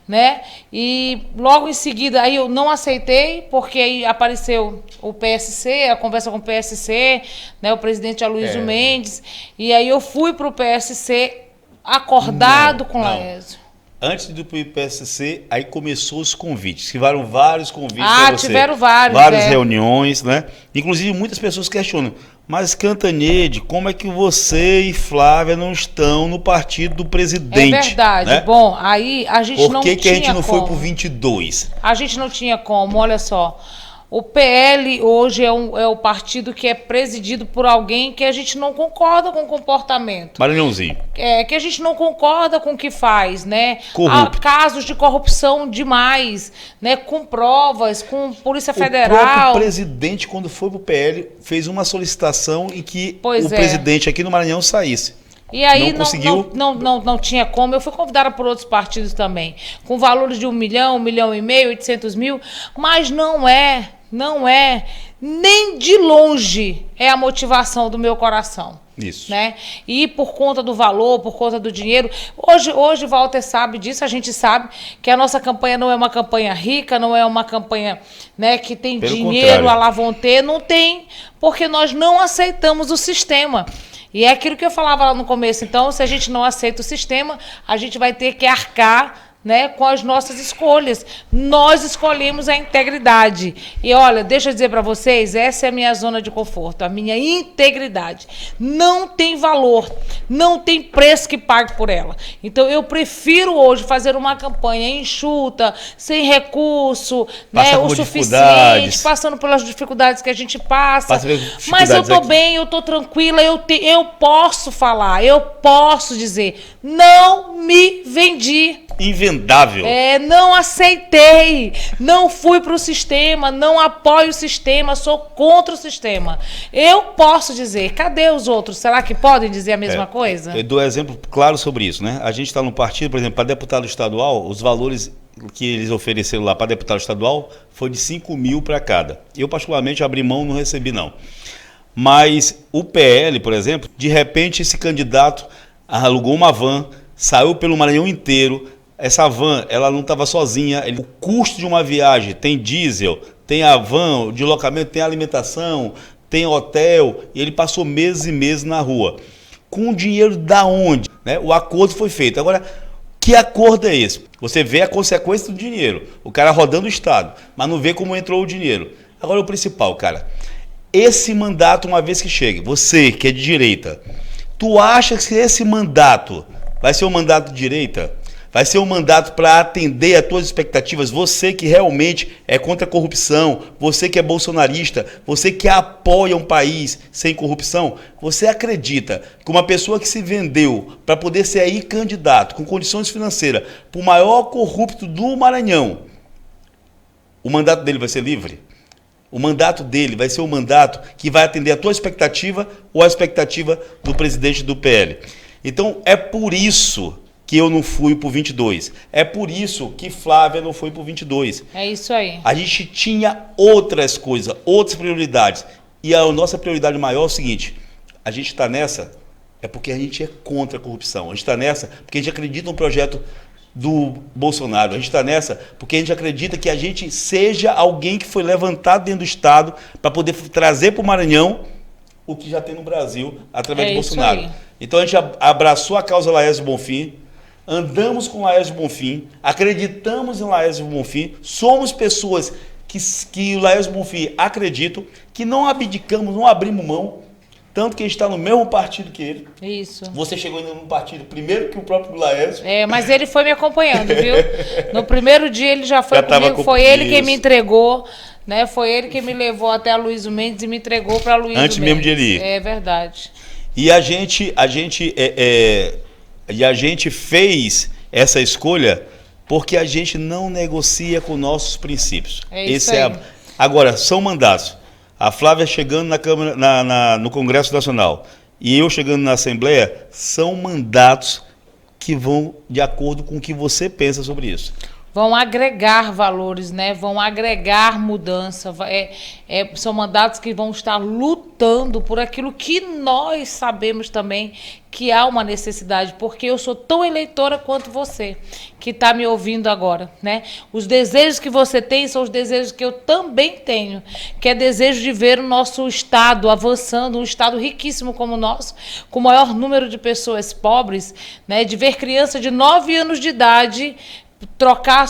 né? E logo em seguida aí eu não aceitei, porque aí apareceu o PSC, a conversa com o PSC, né? O presidente Aloysio Mendes, e aí eu fui pro PSC acordado com Laésio. Antes do PSC, aí começou os convites. Tiveram vários convites para você. Tiveram vários. Várias reuniões, né? Inclusive, muitas pessoas questionam. Mas, Cantanhede, como é que você e Flávia não estão no partido do presidente? É verdade. Né? Bom, aí a gente não tinha como. Por que a gente não foi pro 22? A gente não tinha como, olha só. O PL hoje é o partido que é presidido por alguém que a gente não concorda com o comportamento. Maranhãozinho. Que a gente não concorda com o que faz, né? Corrupto. Há casos de corrupção demais, né? Com provas, com Polícia Federal. O próprio presidente, quando foi pro PL, fez uma solicitação em que presidente aqui no Maranhão saísse. E aí não tinha como. Eu fui convidada por outros partidos também, com valores de 1 milhão, 1,5 milhão, 800 mil, mas não é nem de longe é a motivação do meu coração. Isso. Né? E por conta do valor, por conta do dinheiro. Hoje Walter sabe disso, a gente sabe que a nossa campanha não é uma campanha rica, não é uma campanha, né, que tem dinheiro à la vontade, não tem, porque nós não aceitamos o sistema. E é aquilo que eu falava lá no começo. Então, se a gente não aceita o sistema, a gente vai ter que arcar, né, com as nossas escolhas. Nós escolhemos a integridade. E olha, deixa eu dizer para vocês, essa é a minha zona de conforto, a minha integridade. Não tem valor, não tem preço que pague por ela. Então eu prefiro hoje fazer uma campanha enxuta, sem recurso, né, o suficiente, passando pelas dificuldades que a gente passa. Mas eu tô bem, eu tô tranquila, eu posso falar, eu posso dizer, não me vendi. Invendável. Não aceitei, não fui para o sistema, não apoio o sistema, sou contra o sistema. Eu posso dizer, cadê os outros? Será que podem dizer a mesma coisa? Eu dou exemplo claro sobre isso, né? A gente está no partido, por exemplo, para deputado estadual, os valores que eles ofereceram lá para deputado estadual foi de 5 mil para cada. Eu, particularmente, abri mão, não recebi, não. Mas o PL, por exemplo, de repente esse candidato alugou uma van, saiu pelo Maranhão inteiro. Essa van, ela não estava sozinha. O custo de uma viagem tem diesel, tem a van, o deslocamento, tem alimentação, tem hotel. E ele passou meses e meses na rua. Com o dinheiro da onde? Né? O acordo foi feito. Agora, que acordo é esse? Você vê a consequência do dinheiro. O cara rodando o Estado, mas não vê como entrou o dinheiro. Agora, o principal, cara. Esse mandato, uma vez que chegue, você que é de direita, tu acha que esse mandato vai ser um mandato de direita? Vai ser um mandato para atender às tuas expectativas? Você que realmente é contra a corrupção, você que é bolsonarista, você que apoia um país sem corrupção, você acredita que uma pessoa que se vendeu para poder ser aí candidato, com condições financeiras, para o maior corrupto do Maranhão, o mandato dele vai ser livre? O mandato dele vai ser um mandato que vai atender a tua expectativa ou a expectativa do presidente do PL? Então, é por isso que eu não fui pro 22. É por isso que Flávia não foi pro 22. É isso aí. A gente tinha outras coisas, outras prioridades. E a nossa prioridade maior é o seguinte, a gente está nessa porque a gente é contra a corrupção. A gente está nessa porque a gente acredita no projeto do Bolsonaro. A gente está nessa porque a gente acredita que a gente seja alguém que foi levantado dentro do Estado para poder trazer para o Maranhão o que já tem no Brasil através de Bolsonaro. Aí. Então a gente abraçou a causa Laésio Bonfim, andamos com Laésio Bonfim, acreditamos em Laésio Bonfim, somos pessoas que o Laésio Bonfim acreditam, que não abdicamos, não abrimos mão, tanto que a gente está no mesmo partido que ele. Isso. Você chegou ainda no partido primeiro que o próprio Laésio. Mas ele foi me acompanhando, viu? No primeiro dia ele já foi comigo, foi ele quem me entregou, né? Foi ele que me levou até a Aloysio Mendes e me entregou para Aloysio Mendes. Antes mesmo de ele ir. É verdade. E a gente fez essa escolha porque a gente não negocia com nossos princípios. É isso aí. Agora, são mandatos. A Flávia chegando na Câmara, no Congresso Nacional e eu chegando na Assembleia, são mandatos que vão de acordo com o que você pensa sobre isso. Vão agregar valores, né? Vão agregar mudança. São mandatos que vão estar lutando por aquilo que nós sabemos também que há uma necessidade, porque eu sou tão eleitora quanto você, que está me ouvindo agora, né? Os desejos que você tem são os desejos que eu também tenho, que é desejo de ver o nosso Estado avançando, um Estado riquíssimo como o nosso, com o maior número de pessoas pobres, né? De ver criança de 9 anos de idade trocar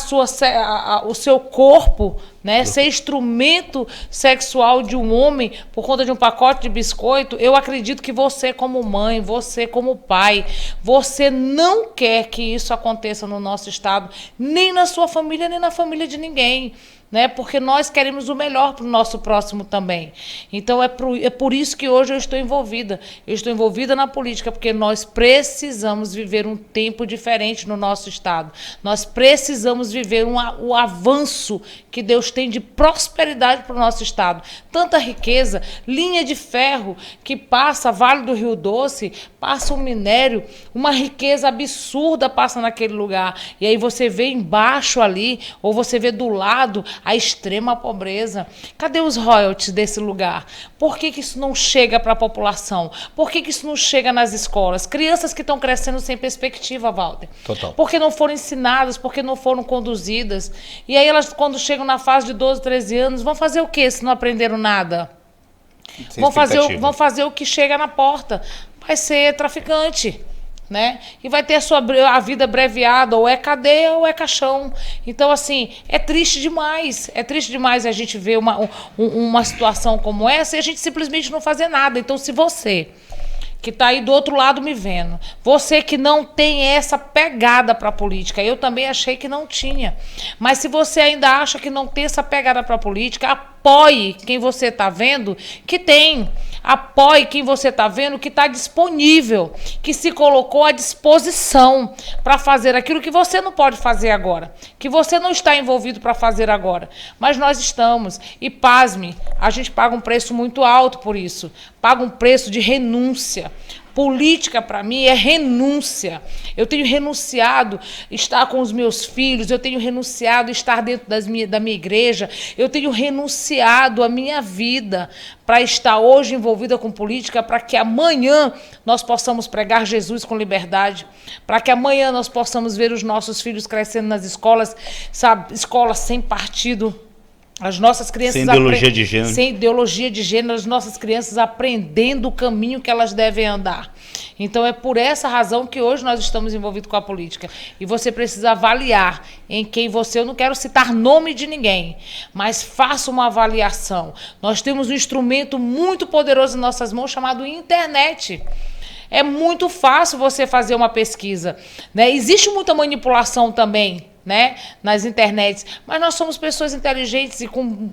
o seu corpo, né, ser instrumento sexual de um homem por conta de um pacote de biscoito. Eu acredito que você como mãe, você como pai, você não quer que isso aconteça no nosso estado, nem na sua família, nem na família de ninguém, né? Porque nós queremos o melhor para o nosso próximo também. Então é por isso que hoje eu estou envolvida. Eu estou envolvida na política, porque nós precisamos viver um tempo diferente no nosso estado. Nós precisamos viver o avanço que Deus tem de prosperidade para o nosso estado. Tanta riqueza, linha de ferro que passa, Vale do Rio Doce, passa um minério, uma riqueza absurda passa naquele lugar. E aí você vê embaixo ali, ou você vê do lado, a extrema pobreza. Cadê os royalties desse lugar? Por que isso não chega para a população? Por que isso não chega nas escolas? Crianças que estão crescendo sem perspectiva, Walter. Total. Porque não foram ensinadas, porque não foram conduzidas. E aí elas, quando chegam na fase de 12, 13 anos, vão fazer o quê se não aprenderam nada? Vão fazer o que chega na porta. Vai ser traficante, né? E vai ter a vida abreviada, ou é cadeia ou é caixão. Então, assim, é triste demais a gente ver uma situação como essa e a gente simplesmente não fazer nada. Então, se você que está aí do outro lado me vendo, você que não tem essa pegada para a política, eu também achei que não tinha, mas se você ainda acha que não tem essa pegada para a política, apoie quem você está vendo que tem. Apoie quem você está vendo que está disponível, que se colocou à disposição para fazer aquilo que você não pode fazer agora, que você não está envolvido para fazer agora. Mas nós estamos. E pasme, a gente paga um preço muito alto por isso. Paga um preço de renúncia. Política, para mim, é renúncia. Eu tenho renunciado estar com os meus filhos, eu tenho renunciado estar dentro da minha igreja, eu tenho renunciado a minha vida para estar hoje envolvida com política, para que amanhã nós possamos pregar Jesus com liberdade, para que amanhã nós possamos ver os nossos filhos crescendo nas escolas, sabe, escolas sem partido. As nossas crianças sem ideologia de gênero. Sem ideologia de gênero, as nossas crianças aprendendo o caminho que elas devem andar. Então é por essa razão que hoje nós estamos envolvidos com a política. E você precisa avaliar em quem você... Eu não quero citar nome de ninguém, mas faça uma avaliação. Nós temos um instrumento muito poderoso em nossas mãos chamado internet. É muito fácil você fazer uma pesquisa, né? Existe muita manipulação também, né, nas internets, mas nós somos pessoas inteligentes e com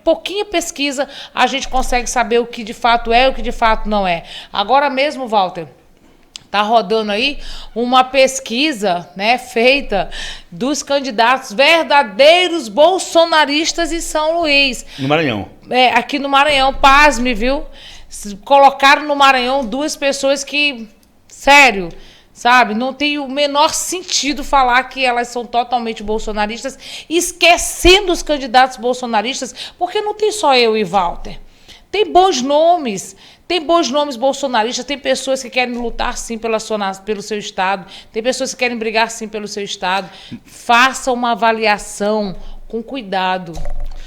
pouquinha pesquisa a gente consegue saber o que de fato é e o que de fato não é. Agora mesmo, Walter, está rodando aí uma pesquisa, né, feita dos candidatos verdadeiros bolsonaristas em São Luís. No Maranhão. Aqui no Maranhão, pasme, viu? Colocaram no Maranhão 2 pessoas que, sério, sabe, não tem o menor sentido falar que elas são totalmente bolsonaristas, esquecendo os candidatos bolsonaristas, porque não tem só eu e Walter. Tem bons nomes bolsonaristas, tem pessoas que querem lutar sim pelo seu estado, tem pessoas que querem brigar sim pelo seu estado. Faça uma avaliação com cuidado,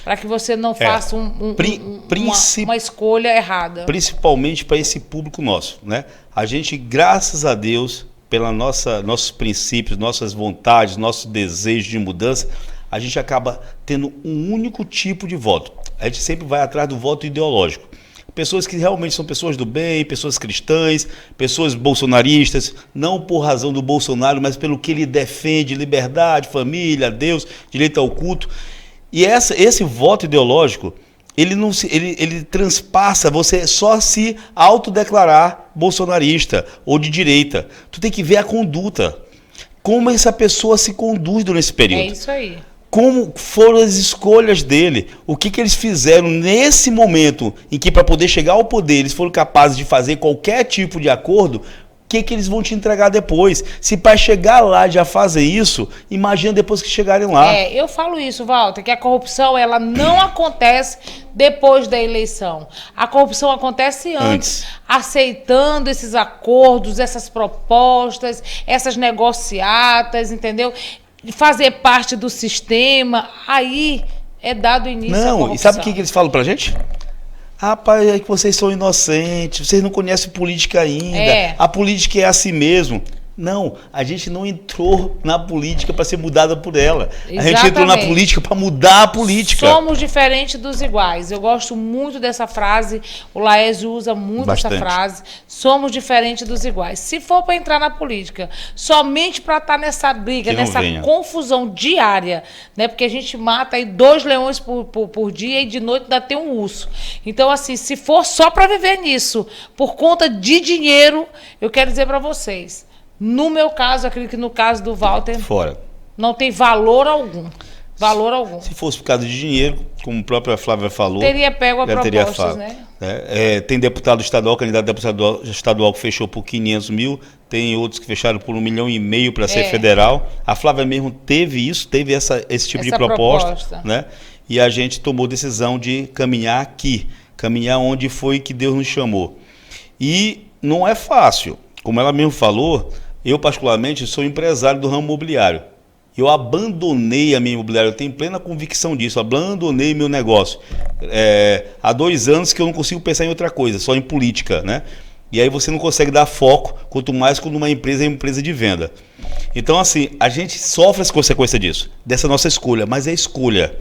para que você não faça uma escolha errada. Principalmente para esse público nosso, né? A gente, graças a Deus, nossos princípios, nossas vontades, nosso desejo de mudança, a gente acaba tendo um único tipo de voto. A gente sempre vai atrás do voto ideológico. Pessoas que realmente são pessoas do bem, pessoas cristãs, pessoas bolsonaristas, não por razão do Bolsonaro, mas pelo que ele defende, liberdade, família, Deus, direito ao culto. E esse voto ideológico, ele transpassa você só se autodeclarar bolsonarista ou de direita. Tu tem que ver a conduta. Como essa pessoa se conduz durante esse período. É isso aí. Como foram as escolhas dele, o que eles fizeram nesse momento em que, para poder chegar ao poder, eles foram capazes de fazer qualquer tipo de acordo, o que eles vão te entregar depois? Se para chegar lá já fazem isso, imagina depois que chegarem lá. Eu falo isso, Walter, que a corrupção ela não acontece depois da eleição. A corrupção acontece antes, aceitando esses acordos, essas propostas, essas negociatas, entendeu? Fazer parte do sistema, aí é dado início à corrupção. Não, e sabe o que eles falam pra gente? Rapaz, é que vocês são inocentes, vocês não conhecem política ainda, a política é assim mesmo. Não, a gente não entrou na política para ser mudada por ela. Exatamente. A gente entrou na política para mudar a política. Somos diferentes dos iguais. Eu gosto muito dessa frase, o Laésio usa muito essa frase. Somos diferentes dos iguais. Se for para entrar na política, somente para estar nessa briga, nessa confusão diária, né? Porque a gente mata aí 2 leões por dia e de noite ainda tem um urso. Então, assim, se for só para viver nisso, por conta de dinheiro, eu quero dizer para vocês, no meu caso, acredito que no caso do Walter, fora. Não tem valor algum. Valor algum. Se fosse por causa de dinheiro, como a própria Flávia falou... Teria pego a propostas, né? Tem deputado estadual, candidato a deputado estadual que fechou por 500 mil, tem outros que fecharam por 1,5 milhão para ser federal. A Flávia mesmo teve isso, teve esse tipo de proposta. Né? E a gente tomou decisão de caminhar aqui, caminhar onde foi que Deus nos chamou. E não é fácil. Como ela mesmo falou, eu particularmente sou empresário do ramo imobiliário. Eu abandonei a minha imobiliária, eu tenho plena convicção disso, abandonei meu negócio. Há 2 anos que eu não consigo pensar em outra coisa, só em política, né? E aí você não consegue dar foco, quanto mais quando uma empresa é uma empresa de venda. Então, assim, a gente sofre as consequências disso, dessa nossa escolha, mas é escolha.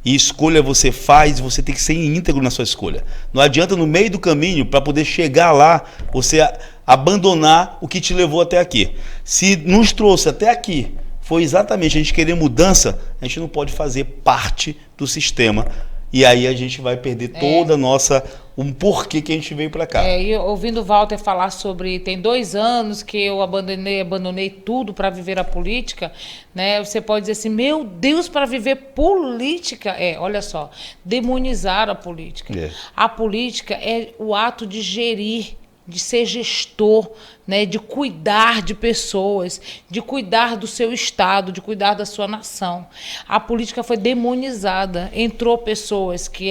E escolha você faz, você tem que ser íntegro na sua escolha. Não adianta no meio do caminho, para poder chegar lá, você abandonar o que te levou até aqui. Se nos trouxe até aqui, foi exatamente a gente querer mudança, a gente não pode fazer parte do sistema. E aí a gente vai perder toda a nossa... um porquê que a gente veio para cá. E ouvindo o Walter falar sobre... Tem 2 anos que eu abandonei tudo para viver a política, né? Você pode dizer assim, meu Deus, para viver política... olha só, demonizar a política. A política é o ato de gerir, de ser gestor, né, de cuidar de pessoas, de cuidar do seu estado, de cuidar da sua nação. A política foi demonizada, entrou pessoas que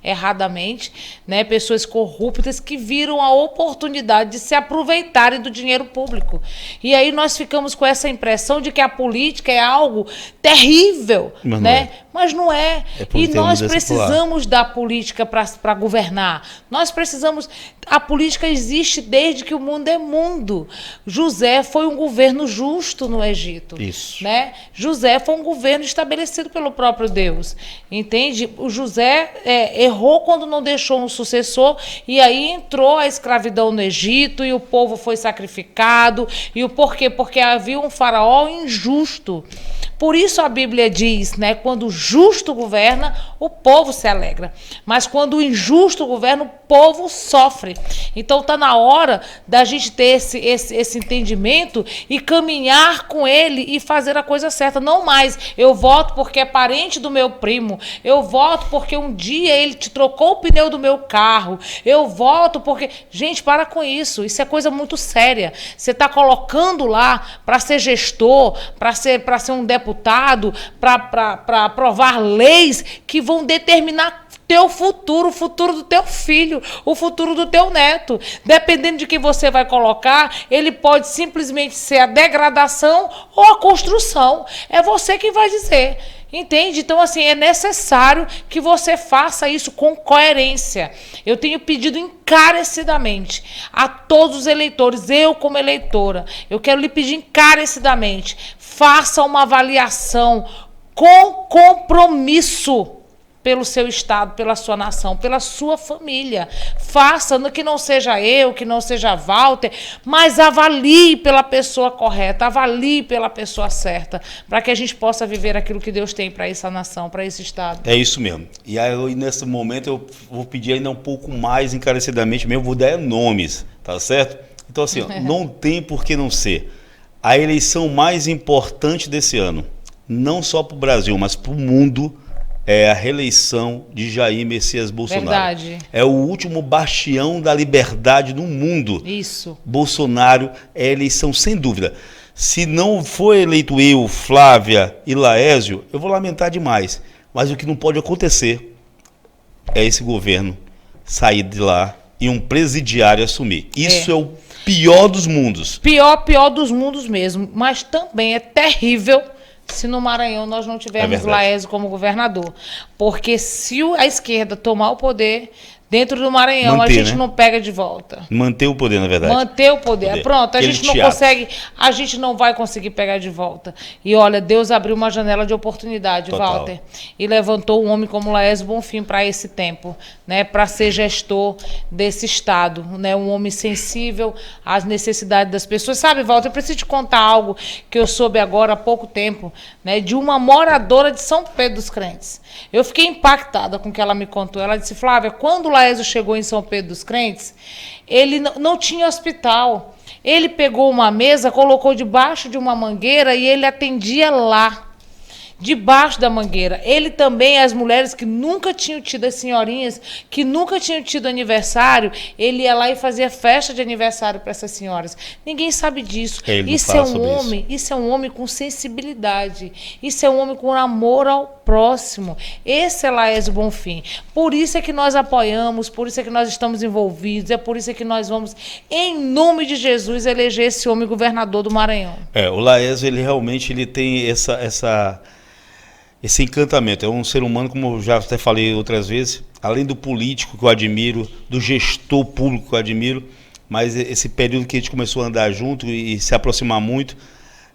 erradamente, né, pessoas corruptas que viram a oportunidade de se aproveitarem do dinheiro público. E aí nós ficamos com essa impressão de que a política é algo terrível, né? Mas não é. E nós precisamos da política para governar. Nós precisamos... A política existe desde que o mundo é mundo. José foi um governo justo no Egito. Isso. Né? José foi um governo estabelecido pelo próprio Deus. Entende? O José errou quando não deixou um sucessor e aí entrou a escravidão no Egito e o povo foi sacrificado. E o porquê? Porque havia um faraó injusto. Por isso a Bíblia diz, né, quando o justo governa, o povo se alegra. Mas quando o injusto governa, o povo sofre. Então está na hora da gente ter esse entendimento e caminhar com ele e fazer a coisa certa. Não mais, eu voto porque é parente do meu primo. Eu voto porque um dia ele te trocou o pneu do meu carro. Eu voto porque... Gente, para com isso. Isso é coisa muito séria. Você está colocando lá para ser gestor, para ser um deputado, para aprovar leis que vão determinar teu futuro, o futuro do teu filho, o futuro do teu neto. Dependendo de quem você vai colocar, ele pode simplesmente ser a degradação ou a construção. É você que vai dizer. Entende? Então, assim, é necessário que você faça isso com coerência. Eu tenho pedido encarecidamente a todos os eleitores, eu como eleitora, eu quero lhe pedir encarecidamente, faça uma avaliação com compromisso pelo seu estado, pela sua nação, pela sua família. Faça, que não seja eu, que não seja Walter, mas avalie pela pessoa correta, avalie pela pessoa certa, para que a gente possa viver aquilo que Deus tem para essa nação, para esse estado. É isso mesmo. E aí, nesse momento, eu vou pedir ainda um pouco mais encarecidamente mesmo, vou dar nomes, tá certo? Então, assim, ó, não tem por que não ser. A eleição mais importante desse ano, não só para o Brasil, mas para o mundo, é a reeleição de Jair Messias Bolsonaro. Verdade. É o último bastião da liberdade no mundo. Isso. Bolsonaro é a eleição, sem dúvida. Se não for eleito eu, Flávia e Laésio, eu vou lamentar demais. Mas o que não pode acontecer é esse governo sair de lá e um presidiário assumir. Isso é o pior dos mundos. Pior dos mundos mesmo. Mas também é terrível se no Maranhão nós não tivermos Laésio como governador. Porque se a esquerda tomar o poder dentro do Maranhão, a gente não pega de volta. Manter o poder, na verdade. Manter o poder. Pronto, a gente não consegue, a gente não vai conseguir pegar de volta. E olha, Deus abriu uma janela de oportunidade, Walter, e levantou um homem como Laésio Bonfim para esse tempo, né, para ser gestor desse estado, né, um homem sensível às necessidades das pessoas. Sabe, Walter, eu preciso te contar algo que eu soube agora há pouco tempo, né, de uma moradora de São Pedro dos Crentes. Eu fiquei impactada com o que ela me contou. Ela disse: Flávia, quando o Laésio chegou em São Pedro dos Crentes, ele não tinha hospital. Ele pegou uma mesa, colocou debaixo de uma mangueira e ele atendia lá, debaixo da mangueira. Ele também, as mulheres que nunca tinham tido, as senhorinhas que nunca tinham tido aniversário, ele ia lá e fazia festa de aniversário para essas senhoras. Ninguém sabe disso. Isso é um homem com sensibilidade. Isso é um homem com amor ao próximo. Esse é Laésio Bonfim. Por isso é que nós apoiamos, por isso é que nós estamos envolvidos, é por isso é que nós vamos, em nome de Jesus, eleger esse homem governador do Maranhão. O Laésio, ele realmente tem esse encantamento. É um ser humano, como eu já até falei outras vezes, além do político que eu admiro, do gestor público que eu admiro, mas esse período que a gente começou a andar junto e se aproximar muito,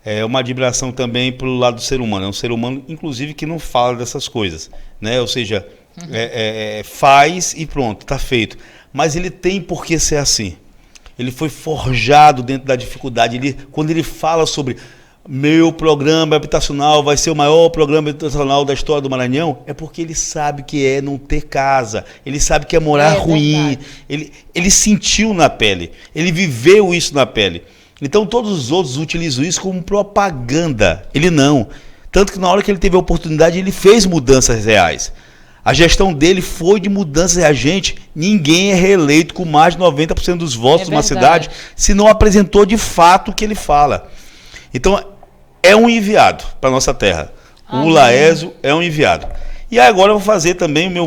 é uma admiração também pelo lado do ser humano. É um ser humano, inclusive, que não fala dessas coisas, né? Ou seja, faz e pronto, está feito. Mas ele tem por que ser assim. Ele foi forjado dentro da dificuldade. Quando ele fala sobre meu programa habitacional vai ser o maior programa habitacional da história do Maranhão, é porque ele sabe que é não ter casa, ele sabe que é morar ruim, ele sentiu na pele, ele viveu isso na pele. Então todos os outros utilizam isso como propaganda, ele não. Tanto que na hora que ele teve a oportunidade, ele fez mudanças reais. A gestão dele foi de mudanças reais. Gente, ninguém é reeleito com mais de 90% dos votos numa cidade se não apresentou de fato o que ele fala. Então, é um enviado para a nossa terra. Amém. O Laésio é um enviado. E agora eu vou fazer também meu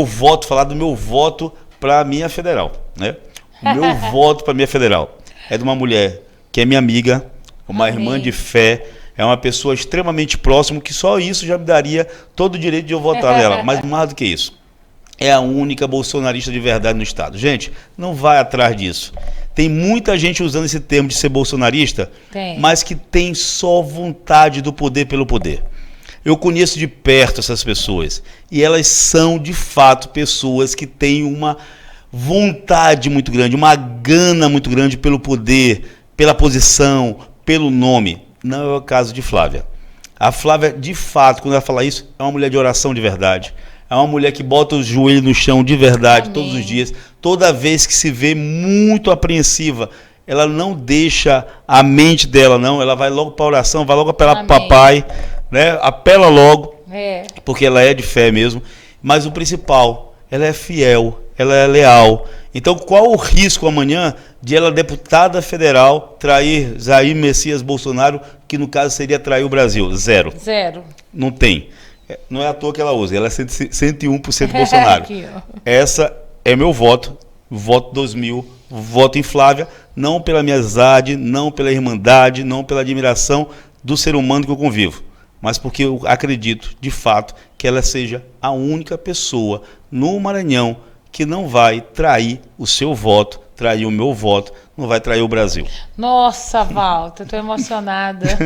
voto, falar do meu voto para a minha federal. Né? O meu voto para a minha federal é de uma mulher que é minha amiga, uma irmã de fé, é uma pessoa extremamente próxima, que só isso já me daria todo o direito de eu votar nela. Mas mais do que isso, é a única bolsonarista de verdade no estado. Gente, não vai atrás disso. Tem muita gente usando esse termo de ser bolsonarista, mas que tem só vontade do poder pelo poder. Eu conheço de perto essas pessoas e elas são, de fato, pessoas que têm uma vontade muito grande, uma gana muito grande pelo poder, pela posição, pelo nome. Não é o caso de Flávia. A Flávia, de fato, quando ela fala isso, é uma mulher de oração de verdade. É uma mulher que bota o joelho no chão de verdade. Amém. Todos os dias. Toda vez que se vê muito apreensiva, ela não deixa a mente dela, não. Ela vai logo para a oração, vai logo apelar para o papai, né? Apela logo, porque ela é de fé mesmo. Mas o principal, ela é fiel, ela é leal. Então, qual o risco amanhã de ela, deputada federal, trair Jair Messias Bolsonaro, que no caso seria trair o Brasil? Zero. Não tem. Não é à toa que ela usa, ela é 101% Bolsonaro. Essa é meu voto, voto 2000, voto em Flávia, não pela amizade, não pela irmandade, não pela admiração do ser humano que eu convivo, mas porque eu acredito, de fato, que ela seja a única pessoa no Maranhão que não vai trair o seu voto trair o meu voto, não vai trair o Brasil. Nossa, Walter, estou emocionada.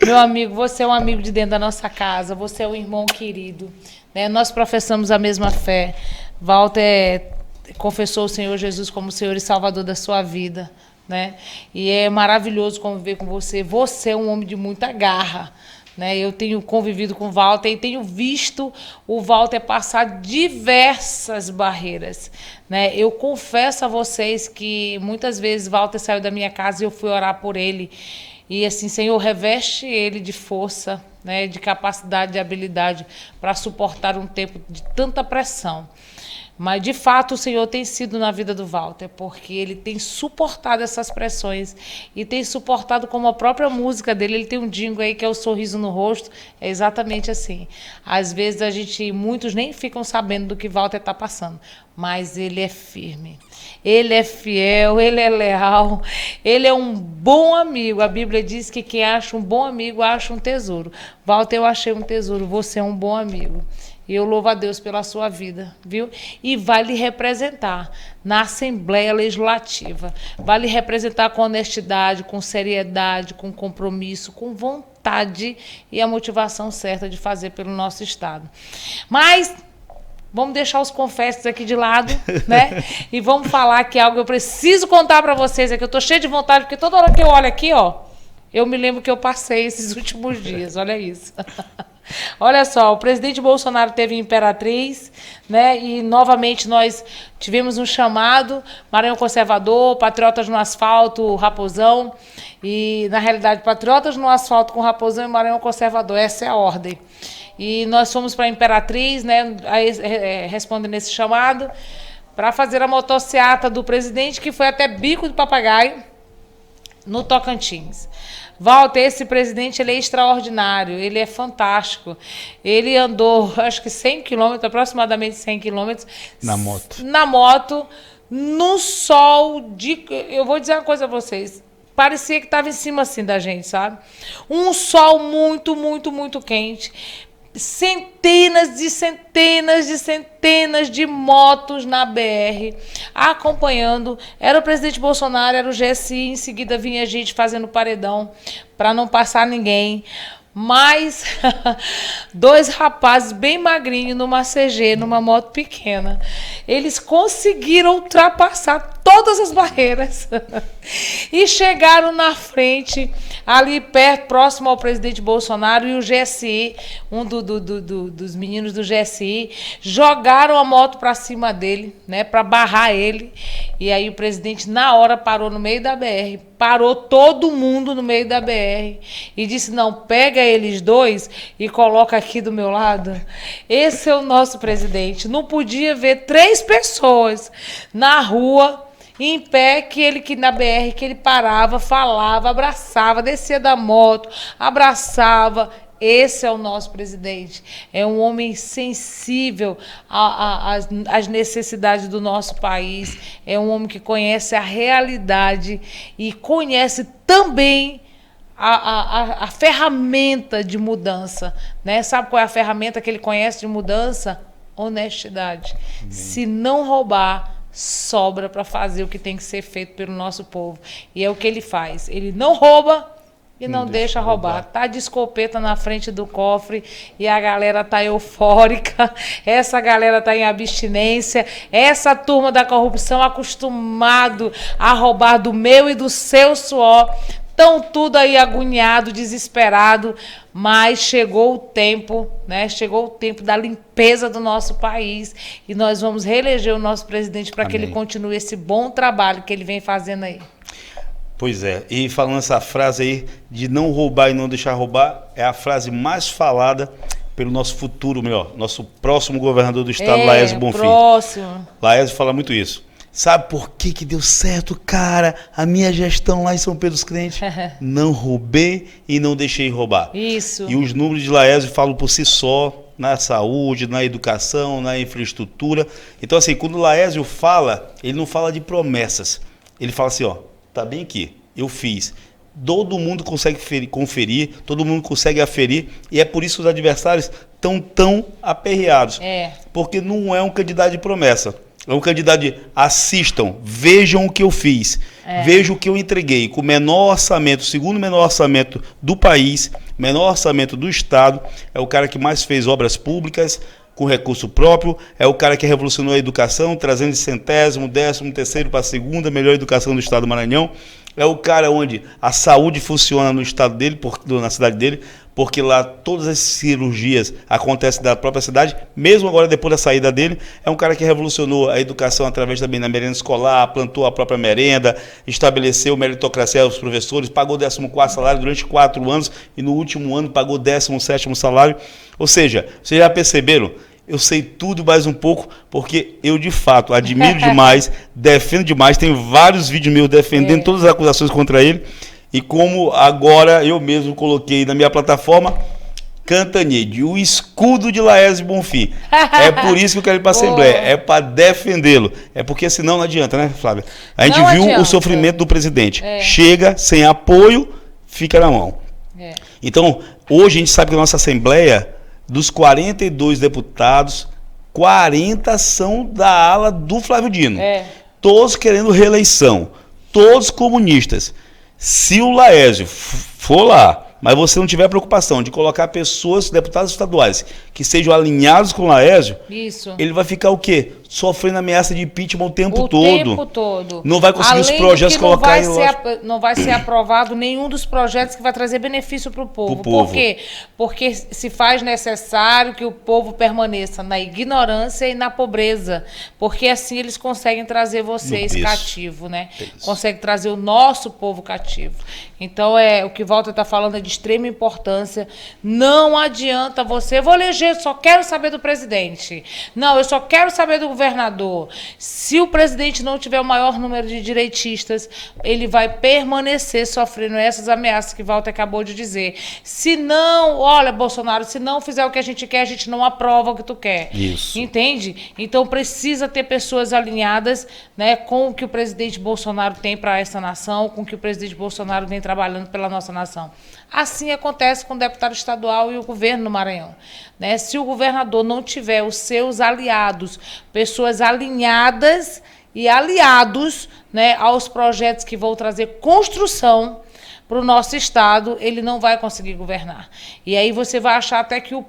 Meu amigo, você é um amigo de dentro da nossa casa, você é um irmão querido, né? Nós professamos a mesma fé. Walter confessou o Senhor Jesus como Senhor e Salvador da sua vida, né? E é maravilhoso conviver com você. Você é um homem de muita garra, né? Eu tenho convivido com o Walter e tenho visto o Walter passar diversas barreiras, né? Eu confesso a vocês que muitas vezes Walter saiu da minha casa e eu fui orar por ele. E assim, Senhor, reveste ele de força, né? De capacidade, de habilidade para suportar um tempo de tanta pressão. Mas, de fato, o Senhor tem sido na vida do Walter, porque ele tem suportado essas pressões e tem suportado como a própria música dele. Ele tem um jingle aí que é o sorriso no rosto, é exatamente assim. Às vezes muitos nem ficam sabendo do que Walter está passando, mas ele é firme, ele é fiel, ele é leal, ele é um bom amigo. A Bíblia diz que quem acha um bom amigo acha um tesouro. Walter, eu achei um tesouro, você é um bom amigo. E eu louvo a Deus pela sua vida, viu? E vai lhe representar na Assembleia Legislativa. Vai lhe representar com honestidade, com seriedade, com compromisso, com vontade e a motivação certa de fazer pelo nosso Estado. Mas vamos deixar os confessos aqui de lado, né? E vamos falar que algo eu preciso contar para vocês. É que eu estou cheia de vontade, porque toda hora que eu olho aqui, ó, eu me lembro que eu passei esses últimos dias. Olha isso. Olha só, o presidente Bolsonaro teve em Imperatriz, né? E novamente nós tivemos um chamado, Maranhão Conservador, Patriotas no Asfalto, Raposão. E, na realidade, Patriotas no Asfalto com Raposão e Maranhão Conservador. Essa é a ordem. E nós fomos para a Imperatriz, né? Respondendo esse chamado, para fazer a motociata do presidente, que foi até Bico do Papagaio, no Tocantins. Walter, esse presidente, ele é extraordinário, ele é fantástico. Ele andou, acho que 100 quilômetros, aproximadamente 100 quilômetros. Na moto. Na moto, no sol de... Eu vou dizer uma coisa a vocês. Parecia que estava em cima, assim, da gente, sabe? Um sol muito, muito, muito quente. Centenas de motos na BR acompanhando. Era o presidente Bolsonaro, era o GSI, em seguida vinha gente fazendo paredão para não passar ninguém. Mas dois rapazes bem magrinhos numa CG, numa moto pequena, eles conseguiram ultrapassar todas as barreiras e chegaram na frente, ali perto, próximo ao presidente Bolsonaro, e o GSI, dos meninos do GSI, jogaram a moto para cima dele, né, para barrar ele. E aí o presidente, na hora, parou no meio da BR, parou todo mundo no meio da BR e disse: não, pega eles dois e coloca aqui do meu lado. Esse é o nosso presidente. Não podia ver 3 pessoas na rua, em pé, que na BR, que ele parava, falava, abraçava, descia da moto, abraçava. Esse é o nosso presidente. É um homem sensível às necessidades do nosso país. É um homem que conhece a realidade e conhece também a ferramenta de mudança, né? Sabe qual é a ferramenta que ele conhece de mudança? Honestidade. Se não roubar, sobra para fazer o que tem que ser feito pelo nosso povo. E é o que ele faz. Ele não rouba e não deixa roubar. Tá de escopeta na frente do cofre e a galera tá eufórica. Essa galera tá em abstinência. Essa turma da corrupção, acostumado a roubar do meu e do seu suor, estão tudo aí agoniado, desesperado, mas chegou o tempo, né? Chegou o tempo da limpeza do nosso país e nós vamos reeleger o nosso presidente para que ele continue esse bom trabalho que ele vem fazendo aí. Pois é, e falando essa frase aí de não roubar e não deixar roubar, é a frase mais falada pelo nosso futuro, nosso próximo governador do estado, Laésio Bonfim. Próximo. Laésio fala muito isso. Sabe por que deu certo, cara? A minha gestão lá em São Pedro dos Crentes. Não roubei e não deixei roubar. Isso. E os números de Laésio falam por si só, na saúde, na educação, na infraestrutura. Então, assim, quando o Laésio fala, ele não fala de promessas. Ele fala assim, ó, tá bem aqui, eu fiz. Todo mundo consegue conferir, todo mundo consegue aferir, e é por isso que os adversários estão tão aperreados. Porque não é um candidato de promessa. É um candidato de assistam, vejam o que eu fiz, vejam o que eu entreguei, com o menor orçamento, o segundo menor orçamento do país, menor orçamento do Estado, é o cara que mais fez obras públicas, com recurso próprio, é o cara que revolucionou a educação, trazendo de 100º, 13º para a segunda melhor educação do Estado do Maranhão, é o cara onde a saúde funciona no estado dele, na cidade dele, porque lá todas as cirurgias acontecem da própria cidade, mesmo agora depois da saída dele, é um cara que revolucionou a educação através também da merenda escolar, plantou a própria merenda, estabeleceu meritocracia aos professores, pagou 14º salário durante 4 anos e no último ano pagou 17º salário. Ou seja, vocês já perceberam? Eu sei tudo mais um pouco, porque eu, de fato, admiro demais, defendo demais, tem vários vídeos meus defendendo todas as acusações contra ele, e como agora eu mesmo coloquei na minha plataforma, Cantanhede, o escudo de Laércio Bonfim. É por isso que eu quero ir para a Assembleia, é para defendê-lo. É porque senão não adianta, né, Flávia? A gente viu o sofrimento do presidente. Chega, sem apoio, fica na mão. Então, hoje a gente sabe que a nossa Assembleia, dos 42 deputados, 40 são da ala do Flávio Dino. Todos querendo reeleição, todos comunistas. Se o Laércio for lá, mas você não tiver preocupação de colocar pessoas, deputados estaduais, que sejam alinhados com o Laércio, ele vai ficar o quê? Sofrendo ameaça de impeachment o tempo todo. Não vai conseguir os projetos colocar não vai ser aprovado nenhum dos projetos que vai trazer benefício para o povo. Por quê? Porque se faz necessário que o povo permaneça na ignorância e na pobreza. Porque assim eles conseguem trazer vocês cativo, né? Conseguem trazer o nosso povo cativo. Então, o que Walter está falando é de extrema importância. Não adianta você, vou eleger, só quero saber do presidente. Não, eu só quero saber do governador. Se o presidente não tiver o maior número de direitistas, ele vai permanecer sofrendo essas ameaças que Walter acabou de dizer. Se não, olha, Bolsonaro, se não fizer o que a gente quer, a gente não aprova o que tu quer. Isso. Entende? Então precisa ter pessoas alinhadas, né, com o que o presidente Bolsonaro tem para essa nação, com o que o presidente Bolsonaro vem trabalhando pela nossa nação. Assim acontece com o deputado estadual e o governo no Maranhão. Né? Se o governador não tiver os seus aliados, pessoas alinhadas e aliados, né, aos projetos que vão trazer construção para o nosso estado, ele não vai conseguir governar. E aí você vai achar até que o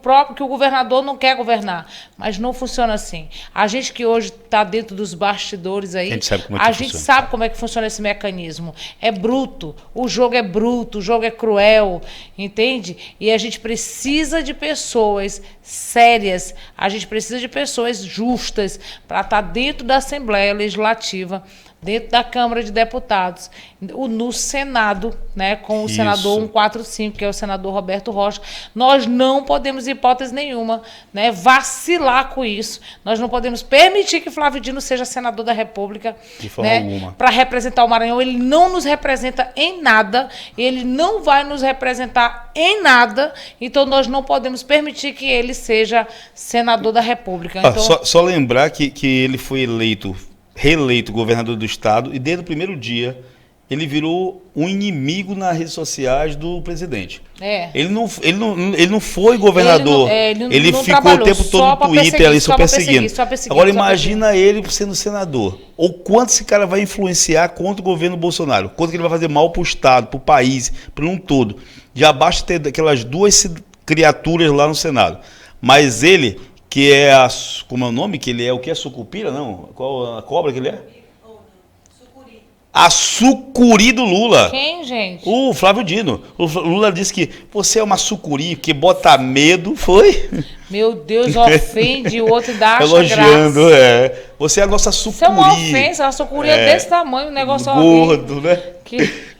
governador não quer governar, mas não funciona assim. A gente que hoje está dentro dos bastidores aí, a gente sabe como é que funciona esse mecanismo. É bruto, o jogo é cruel, entende? E a gente precisa de pessoas sérias, a gente precisa de pessoas justas para estar dentro da Assembleia Legislativa, dentro da Câmara de Deputados, no Senado, né, com o senador 145, que é o senador Roberto Rocha. Nós não podemos, em hipótese nenhuma, né, vacilar com isso. Nós não podemos permitir que Flávio Dino seja senador da República, de forma alguma, para representar o Maranhão. Ele não nos representa em nada, ele não vai nos representar em nada, então nós não podemos permitir que ele seja senador da República. Então, só lembrar que ele foi reeleito governador do estado, e desde o primeiro dia ele virou um inimigo nas redes sociais do presidente. Ele não foi governador, ele ficou o tempo todo no Twitter ali só perseguindo. Agora imagina ele sendo senador. Ou quanto esse cara vai influenciar contra o governo Bolsonaro, quanto que ele vai fazer mal para o estado, para o país, para um todo. Já basta ter aquelas duas criaturas lá no Senado. Mas ele, que é como é o nome? Que ele é o que? É sucupira? Não? Qual a cobra que ele é? Sucuri. A sucuri do Lula. Quem, gente? O Flávio Dino. O Lula disse que você é uma sucuri, que bota medo, foi? Meu Deus, ofende o outro e dá elogiando, Você é a nossa sucuri. Isso é uma ofensa, a sucuri é desse tamanho, o negócio gordo, né?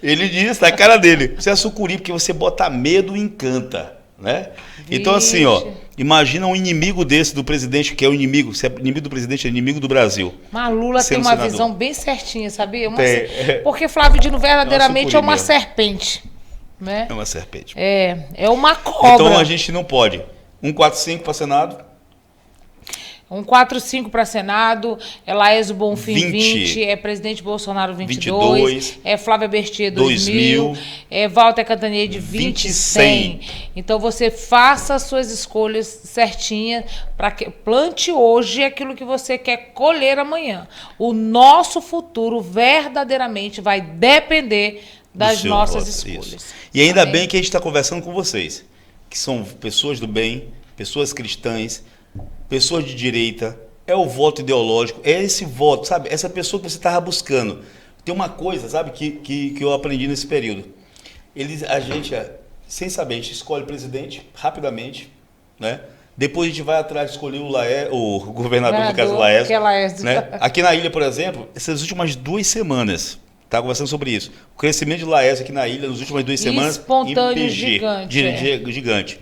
Ele disse, na cara dele, você é a sucuri porque você bota medo e encanta, né? Vixe. Então assim, imagina um inimigo desse do presidente, que é o inimigo, se é inimigo do presidente, é inimigo do Brasil. Mas Lula tem uma visão bem certinha, sabia? Porque Flávio Dino verdadeiramente é uma serpente. Né? É uma serpente. É uma cobra. Então a gente não pode. 145 para Senado? Um 4-5 para Senado, é Laércio Bonfim 20, 20, é presidente Bolsonaro 22, é Flávia Bertier 2000, é Walter Cantanhede 2100. Então você faça as suas escolhas certinhas para que plante hoje aquilo que você quer colher amanhã. O nosso futuro verdadeiramente vai depender das nossas escolhas. Isso. E ainda Amém? bem que a gente está conversando com vocês, que são pessoas do bem, pessoas cristãs, pessoas de direita. É o voto ideológico, é esse voto, sabe? Essa pessoa que você estava buscando. Tem uma coisa, sabe, que eu aprendi nesse período. A gente, sem saber, a gente escolhe presidente rapidamente, né? Depois a gente vai atrás de escolher o governador, no caso Laércio. Né? Aqui na ilha, por exemplo, essas últimas 2 semanas, estava conversando sobre isso. O crescimento de Laércio aqui na ilha, nas últimas 2 semanas, espontâneo, gigante.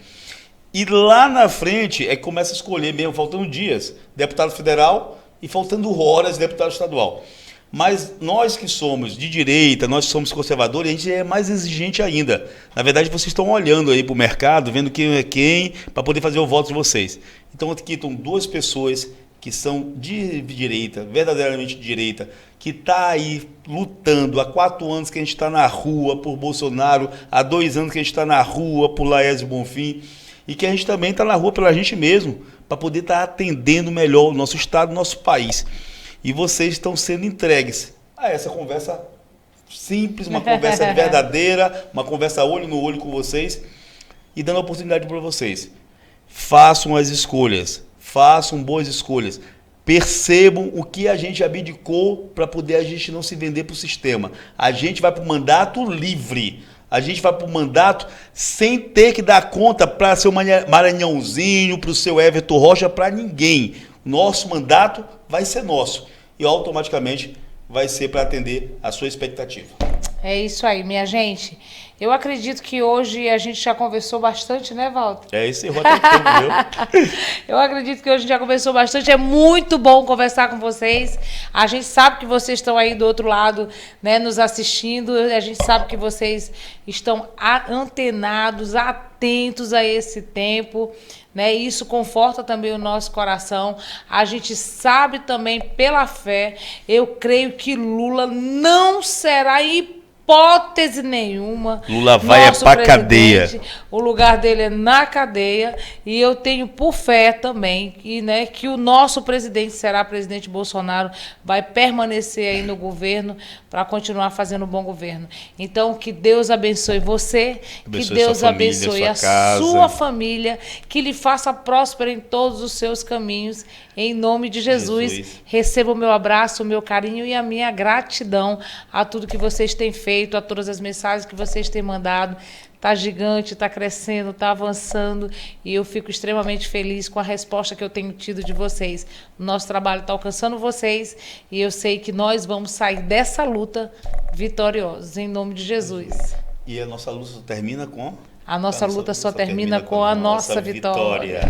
E lá na frente é que começa a escolher mesmo, faltando dias, deputado federal e faltando horas, deputado estadual. Mas nós que somos de direita, nós que somos conservadores, a gente é mais exigente ainda. Na verdade, vocês estão olhando aí para o mercado, vendo quem é quem, para poder fazer o voto de vocês. Então aqui estão 2 pessoas que são de direita, verdadeiramente de direita, que está aí lutando. Há 4 anos que a gente está na rua por Bolsonaro, há 2 anos que a gente está na rua por Laércio Bonfim, e que a gente também está na rua pela gente mesmo, para poder estar atendendo melhor o nosso estado, o nosso país. E vocês estão sendo entregues a essa conversa simples, uma conversa verdadeira, uma conversa olho no olho com vocês, e dando a oportunidade para vocês. Façam as escolhas, façam boas escolhas. Percebam o que a gente abdicou para poder a gente não se vender para o sistema. A gente vai para o mandato livre. A gente vai para o mandato sem ter que dar conta para seu Maranhãozinho, para o seu Everton Rocha, para ninguém. Nosso mandato vai ser nosso e automaticamente vai ser para atender a sua expectativa. É isso aí, minha gente. Eu acredito que hoje a gente já conversou bastante, né, Walter? É esse roteiro, viu? Eu acredito que hoje a gente já conversou bastante. É muito bom conversar com vocês. A gente sabe que vocês estão aí do outro lado, né, nos assistindo. A gente sabe que vocês estão antenados, atentos a esse tempo, né? Isso conforta também o nosso coração. A gente sabe também pela fé. Eu creio que Lula não será hipótese nenhuma. Lula vai para a cadeia. O lugar dele é na cadeia. E eu tenho por fé também que, né, que o nosso presidente será presidente Bolsonaro, vai permanecer aí no governo para continuar fazendo um bom governo. Então, que Deus abençoe você, que Deus abençoe a sua família, que lhe faça próspero em todos os seus caminhos. Em nome de Jesus, receba o meu abraço, o meu carinho e a minha gratidão a tudo que vocês têm feito, a todas as mensagens que vocês têm mandado. Está gigante, está crescendo, está avançando e eu fico extremamente feliz com a resposta que eu tenho tido de vocês. O nosso trabalho está alcançando vocês e eu sei que nós vamos sair dessa luta vitoriosos, em nome de Jesus. E a nossa luta termina com? A nossa luta só termina com a nossa vitória.